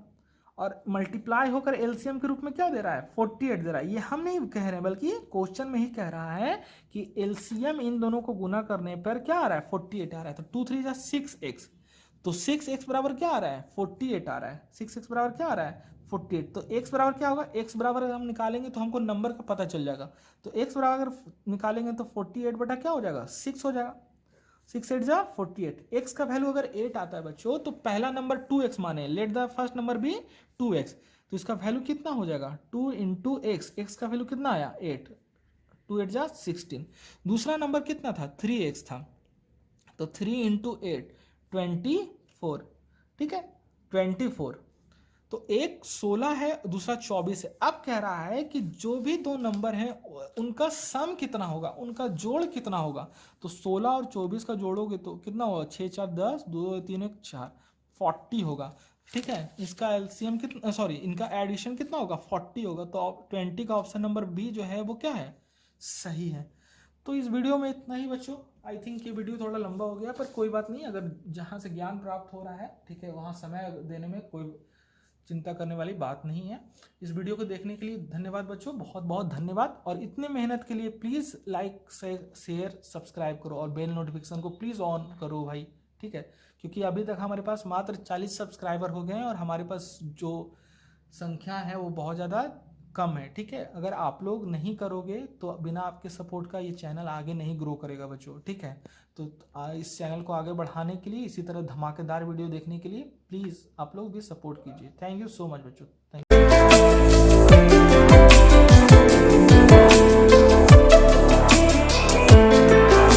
और मल्टीप्लाई होकर एलसीएम के रूप में क्या दे रहा है, 48 दे रहा है। ये हम नहीं कह रहे हैं बल्कि क्वेश्चन में ही कह रहा है कि एलसीएम इन दोनों को गुना करने पर क्या आ रहा है, 48 आ रहा है। तो 2 3 6x, तो 6x बराबर क्या आ रहा है, 48 आ रहा है, 6x बराबर क्या आ रहा है, 48। तो x बराबर क्या होगा, x बराबर हम निकालेंगे तो हमको नंबर का पता चल जाएगा। तो x बराबर अगर निकालेंगे तो 48 बटा क्या हो जाएगा, 6 हो जाएगा, 6 8 जा 48। x का वैल्यू अगर 8 आता है बच्चों तो पहला नंबर 2x माने, let the first number be 2x, तो इसका वैल्यू कितना हो जाएगा, 2 इंटू एक्स, एक्स का वैल्यू कितना आया, 8, 2 8 जा 16। दूसरा नंबर कितना था, 3x था, तो 3 इंटू 8 24, ठीक है, 24। तो एक 16 है, दूसरा 24 है। अब कह रहा है कि जो भी 2 नंबर हैं उनका सम कितना होगा, उनका जोड़ कितना होगा। तो 16 और 24 का जोड़ोगे तो कितना होगा, 6 4 10, 2 3 1 4, 40 होगा, ठीक है। इसका एलसीएम कितना, सॉरी इनका एडिशन कितना होगा, 40 होगा। तो 20 का ऑप्शन नंबर बी जो है वो क्या है, सही है। तो इस वीडियो में इतना ही बच्चों, आई थिंक ये वीडियो थोड़ा लंबा हो गया, पर कोई बात नहीं, अगर जहाँ से ज्ञान प्राप्त हो रहा है, ठीक है, वहाँ समय देने में कोई चिंता करने वाली बात नहीं है। इस वीडियो को देखने के लिए धन्यवाद बच्चों, बहुत बहुत धन्यवाद। और इतने मेहनत के लिए प्लीज़ लाइक शेयर सब्सक्राइब करो और बेल नोटिफिकेशन को प्लीज़ ऑन करो भाई, ठीक है। क्योंकि अभी तक हमारे पास मात्र 40 सब्सक्राइबर हो गए हैं और हमारे पास जो संख्या है वो बहुत ज़्यादा कम है, ठीक है। अगर आप लोग नहीं करोगे तो बिना आपके सपोर्ट का ये चैनल आगे नहीं ग्रो करेगा बच्चों, ठीक है। तो इस चैनल को आगे बढ़ाने के लिए, इसी तरह धमाकेदार वीडियो देखने के लिए प्लीज़ आप लोग भी सपोर्ट कीजिए। थैंक यू सो मच बच्चों, थैंक